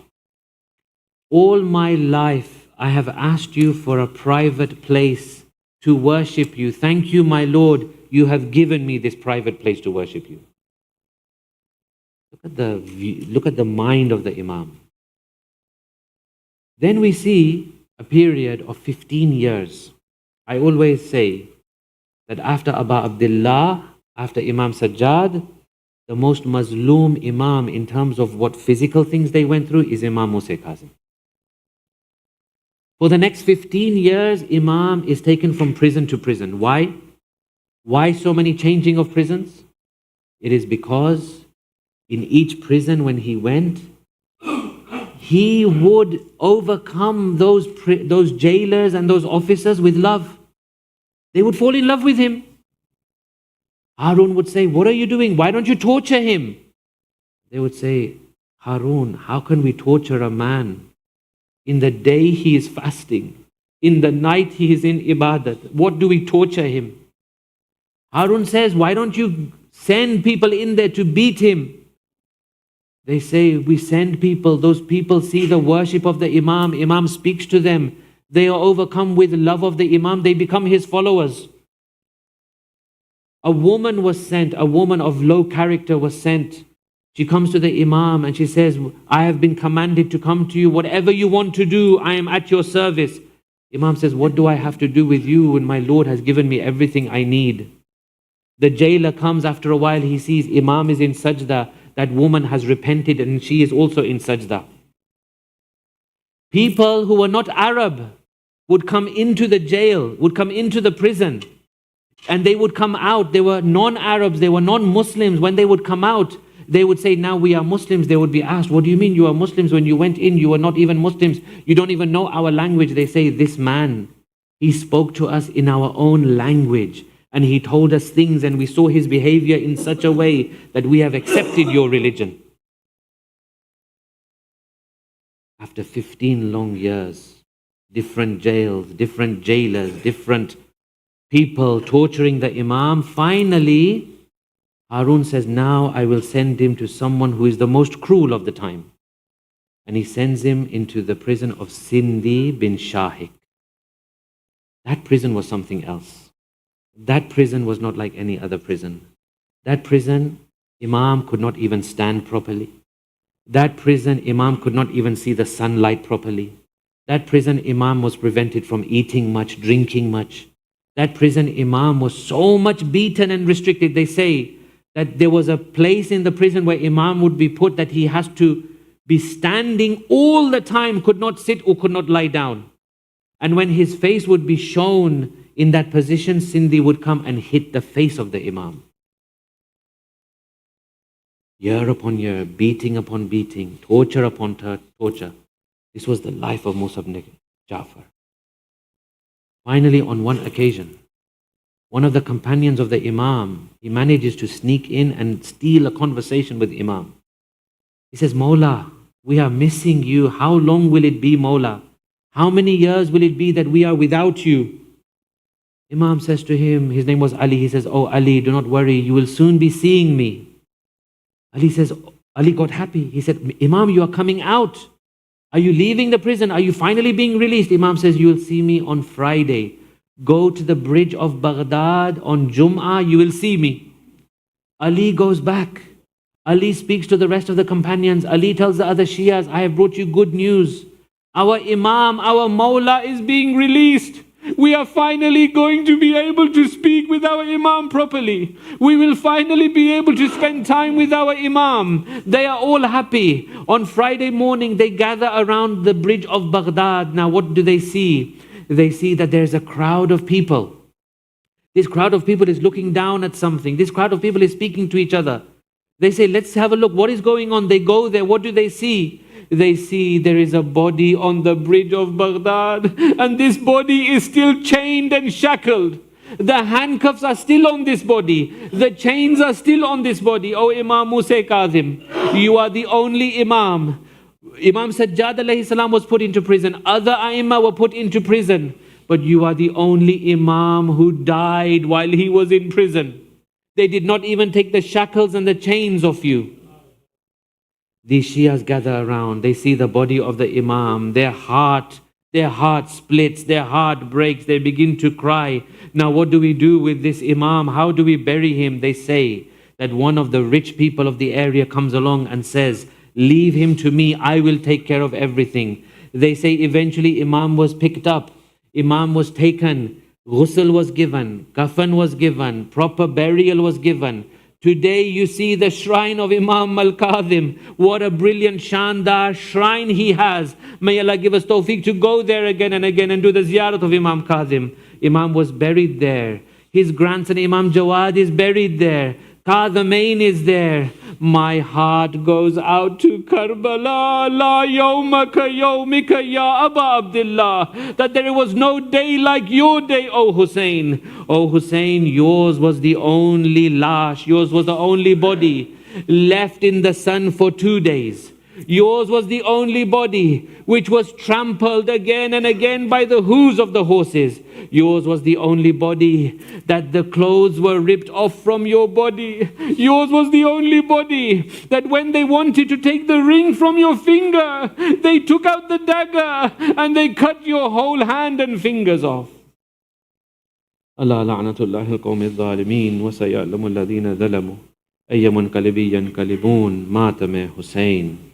all my life I have asked you for a private place to worship you. Thank you, my Lord, you have given me this private place to worship you. Look at the mind of the Imam. Then we see a period of 15 years. I always say that after Abu Abdullah, after Imam Sajjad, the most Mazloom Imam in terms of what physical things they went through is Imam Musa-e-Kadhim. For the next 15 years, Imam is taken from prison to prison. Why? Why so many changing of prisons? It is because in each prison when he went, he would overcome those jailers and those officers with love. They would fall in love with him. Harun would say, what are you doing? Why don't you torture him? They would say, Harun, how can we torture a man? In the day he is fasting. In the night he is in ibadat. What do we torture him? Harun says, why don't you send people in there to beat him? They say, we send people. Those people see the worship of the Imam. Imam speaks to them. They are overcome with love of the Imam. They become his followers. A woman was sent. A woman of low character was sent. She comes to the Imam and she says, I have been commanded to come to you. Whatever you want to do, I am at your service. Imam says, what do I have to do with you when my Lord has given me everything I need? The jailer comes after a while. He sees Imam is in sajda. That woman has repented and she is also in sajda. People who were not Arab would come into the jail, would come into the prison. And they would come out, they were non-Arabs, they were non-Muslims. When they would come out, they would say, now we are Muslims. They would be asked, what do you mean you are Muslims? When you went in, you were not even Muslims. You don't even know our language. They say, this man, he spoke to us in our own language. And he told us things, and we saw his behavior in such a way that we have accepted your religion. After 15 long years, different jails, different jailers, different people torturing the Imam, finally, Harun says, now I will send him to someone who is the most cruel of the time. And he sends him into the prison of Sindi bin Shahik. That prison was something else. That prison was not like any other prison. That prison, Imam could not even stand properly. That prison, Imam could not even see the sunlight properly. That prison, Imam was prevented from eating much, drinking much. That prison, Imam was so much beaten and restricted. They say that there was a place in the prison where Imam would be put that he has to be standing all the time, could not sit or could not lie down. And when his face would be shown in that position, Sindi would come and hit the face of the Imam. Year upon year, beating upon beating, torture upon torture. This was the life of Musa ibn Ja'far. Finally, on one occasion, one of the companions of the Imam, he manages to sneak in and steal a conversation with Imam. He says, Mawla, we are missing you. How long will it be, Mawla? How many years will it be that we are without you? Imam says to him, his name was Ali, he says, oh Ali, do not worry, you will soon be seeing me. Ali says, Ali got happy. He said, Imam, you are coming out. Are you leaving the prison? Are you finally being released? Imam says, you will see me on Friday. Go to the bridge of Baghdad on Jum'ah, you will see me. Ali goes back. Ali speaks to the rest of the companions. Ali tells the other Shias, I have brought you good news. Our Imam, our Mawla is being released. We are finally going to be able to speak with our Imam properly. We will finally be able to spend time with our Imam. They are all happy. On Friday morning, they gather around the bridge of Baghdad. Now, what do they see? They see that there's a crowd of people. This crowd of people is looking down at something. This crowd of people is speaking to each other. They say, let's have a look. What is going on? They go there. What do they see? They see there is a body on the bridge of Baghdad, and this body is still chained and shackled. The handcuffs are still on this body. The chains are still on this body. Oh Imam Musa-e-Kadhim, you are the only Imam. Imam Sajjad alayhi salam was put into prison. Other Aimma were put into prison. But you are the only Imam who died while he was in prison. They did not even take the shackles and the chains off you. These Shias gather around, they see the body of the Imam, their heart splits, their heart breaks, they begin to cry. Now what do we do with this Imam? How do we bury him? They say that one of the rich people of the area comes along and says, leave him to me, I will take care of everything. They say eventually Imam was picked up, Imam was taken, ghusl was given, kafan was given, proper burial was given. Today you see the shrine of Imam Al-Kadhim. What a brilliant Shandar shrine he has. May Allah give us tawfiq to go there again and again and do the Ziyarat of Imam Kadhim. Imam was buried there. His grandson Imam Jawad is buried there. Kadhimain is there. My heart goes out to Karbala. La yawmaka yawmika ya Aba Abdullah. That there was no day like your day, O Hussein. O Hussein, yours was the only lash, yours was the only body left in the sun for 2 days. Yours was the only body which was trampled again and again by the hooves of the horses. Yours was the only body that the clothes were ripped off from your body. Yours was the only body that when they wanted to take the ring from your finger, they took out the dagger and they cut your whole hand and fingers off. Allah la'natullahi al-qawmi al-zalimin wa saya'lamu alladhina zalamu ayya munqalibin yanqalibun matame Hussein.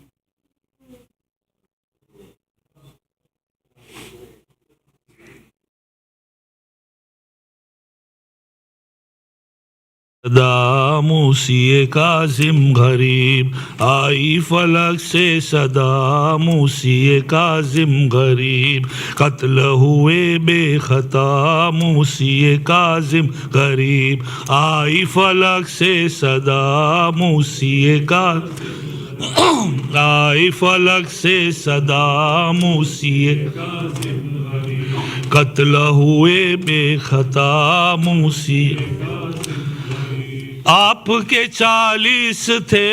सदा मूसी-ए-काज़िम गरीब, आई फलक से सदा मूसी-ए-काज़िम गरीब, कत्ल हुए बेखता मूसी-ए-काज़िम गरीब, आई फलक से सदा मूसी-ए-काज़िम, आई फलक से सदा मूसी-ए-काज़िम गरीब, कत्ल हुए बेखता मूसी। आपके 40 थे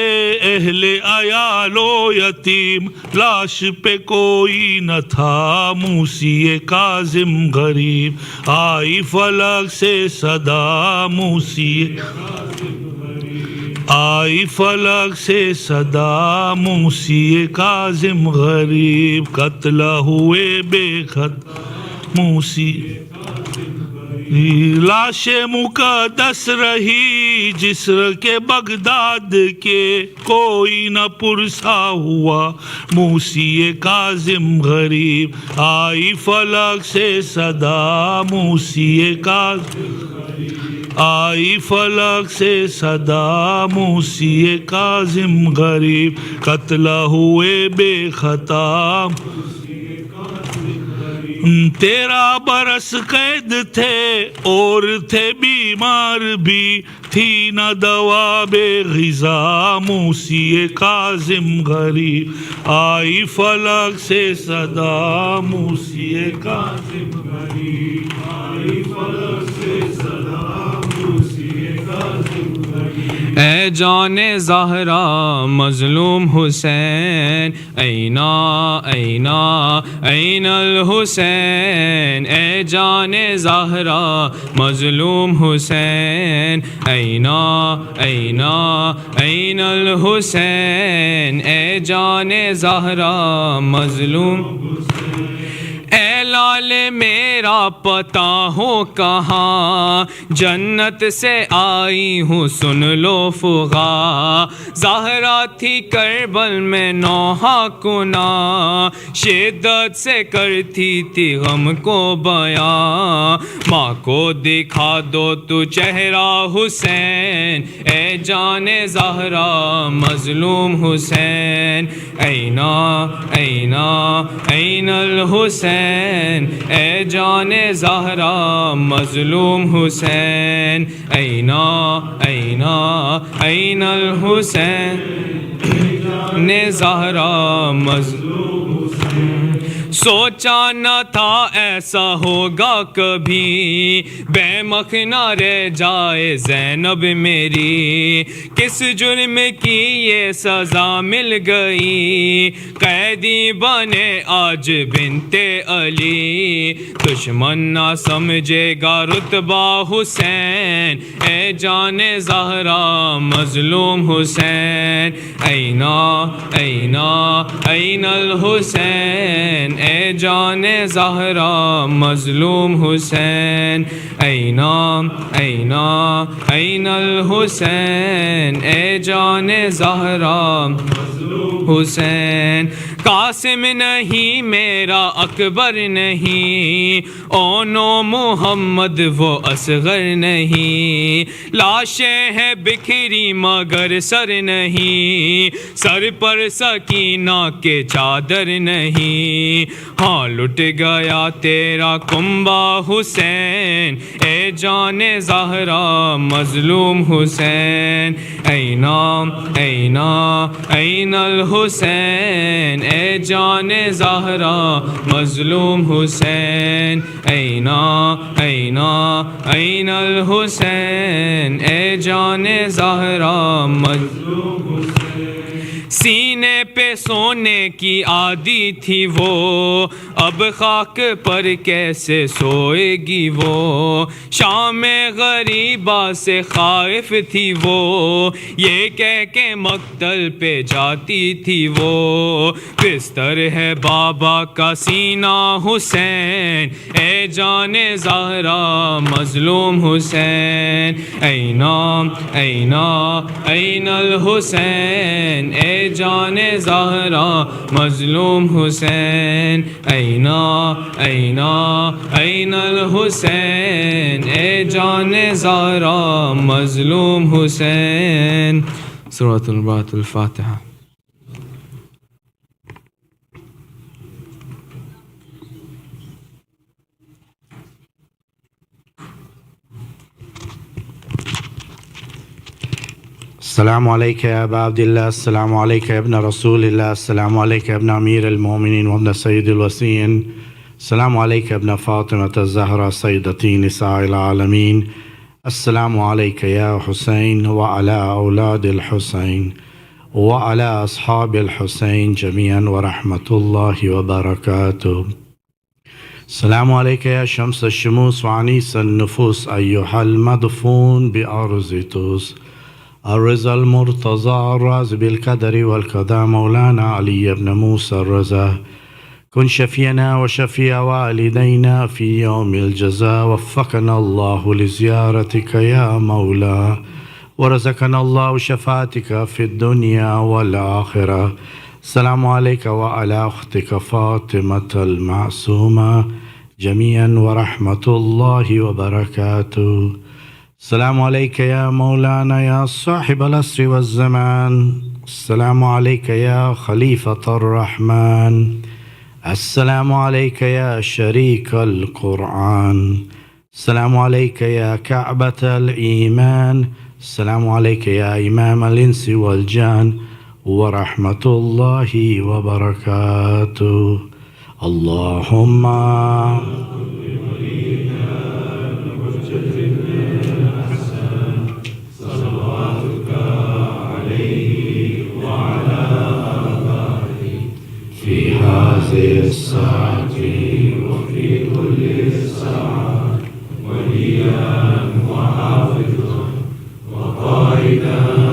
अहले अयालो यतीम, लाश पे कोई न था मूसी-ए-काज़िम गरीब, आई फलक से सदा आई फलक से सदा मूसी-ए-काज़िम गरीब, कत्ल हुए बेखत मूसी। लाशे मुकद्दस रही जिस्र के बगदाद के, कोई न पुरसा हुआ मूसी-ए-काज़िम गरीब, आई फलक से सदा मूसी-ए-काज़िम, आई फलक से सदा मूसी-ए-काज़िम गरीब, कत्ल हुए बेखता। 13 बरस कैद थे और थे बीमार भी, थी न दवा बेग़िज़ा मूसी-ए-काज़िम गरीब, आई फलक से सदा मूसी-ए-काज़िम गरीब, आई फलक से सदा मूसी-ए-काज़िम गरीब। ए जाने ज़हरा मज़लूम हुसैन, ऐना ऐना ऐनल हुसैन, ए जाने ज़हरा मज़लूम हुसैन, ऐना ऐना ऐनल हुसैन, ए जाने ज़हरा मज़लूम। ए लाल मेरा पता हो कहाँ, जन्नत से आई हूँ सुन लो फुगा, ज़हरा थी करबल में नौहा कुना, शिद्दत से करती थी गम को बयां, माँ को दिखा दो तू चेहरा हुसैन, ए जाने ज़हरा मज़लूम हुसैन, ऐना ऐना ऐनल हुसैन, ए जाने ज़हरा मज़लूम हुसैन, ऐना ऐना ऐनल हुसैन, ने ज़हरा मज़लूम हुसैन। सोचा न था ऐसा होगा कभी, बेमखना रह जाए ज़ैनब मेरी, किस जुर्म की ये सज़ा मिल गई, कैदी बने आज बिनते अली, दुश्मन ना समझेगा रुतबा हुसैन, ए जाने ज़हरा मज़लूम हुसैन, ऐना ऐना ऐनल हुसैन, ए जाने ज़हरा मज़लूम हुसैन, ऐना ऐना ऐनल हुसैन, ए जाने ज़हरा हुसैन। कासिम नहीं मेरा अकबर नहीं, ओनो मोहम्मद वो असगर नहीं, लाशें हैं बिखरी मगर सर नहीं, सर पर सकीना के चादर नहीं, हाँ लुट गया तेरा कुंबा हुसैन, ए जाने ज़हरा मज़लूम हुसैन, ऐना ऐना ऐनल हुसैन, ए जाने ज़हरा मज़लूम हुसैन, ऐना ऐना ऐनल हुसैन, ए जाने ज़हरा मज़लूम हुसैन। सीने पे सोने की आदी थी वो, अब खाक पर कैसे सोएगी वो, शाम गरीबा से खाइफ थी वो, ये कह के मक्तल पे जाती थी वो, बिस्तर है बाबा का सीना हुसैन, ए जाने ज़हरा मज़लूम हुसैन, ऐना ऐना ऐनल हुसैन, ए جان زهرا مظلوم حسین اینا اینا این الحسین ای جان زهرا مظلوم حسین. سورة البات الفاتحة. السلام عليك يا أبا عبد الله، السلام عليك يا ابن رسول الله، السلام عليك يا ابن أمير المؤمنين وابن سيد الوصيين، السلام عليك يا ابن فاطمة الزهرة سيدتي نساء العالمين، السلام عليك يا حسين وعلى أولاد الحسين وعلى أصحاب الحسين جميعا ورحمة الله وبركاته. السلام عليك يا شمس الشموس وعنيس النفوس أيها المدفون بأرض طوس، الرضا المرتضى الراز بالقدر والقضاء مولانا علي بن موسى الرضا، كن شفينا وشفيع والدينا في يوم الجزاء. وفقنا الله لزيارتك يا مولا، ورزقنا الله شفاعتك في الدنيا والآخرة. السلام عليك وعلى أختك فاطمة المعصومة جميعا ورحمة الله وبركاته. السلام عليك يا مولانا يا صاحب العصر والزمان، السلام عليك يا خليفة الرحمن، السلام عليك يا شريك القرآن، السلام عليك يا كعبة الإيمان، السلام عليك يا إمام الإنس والجان ورحمة الله وبركاته. اللهم في هذه الساعة وفي كل ساعة وليا وحافظا وقائدا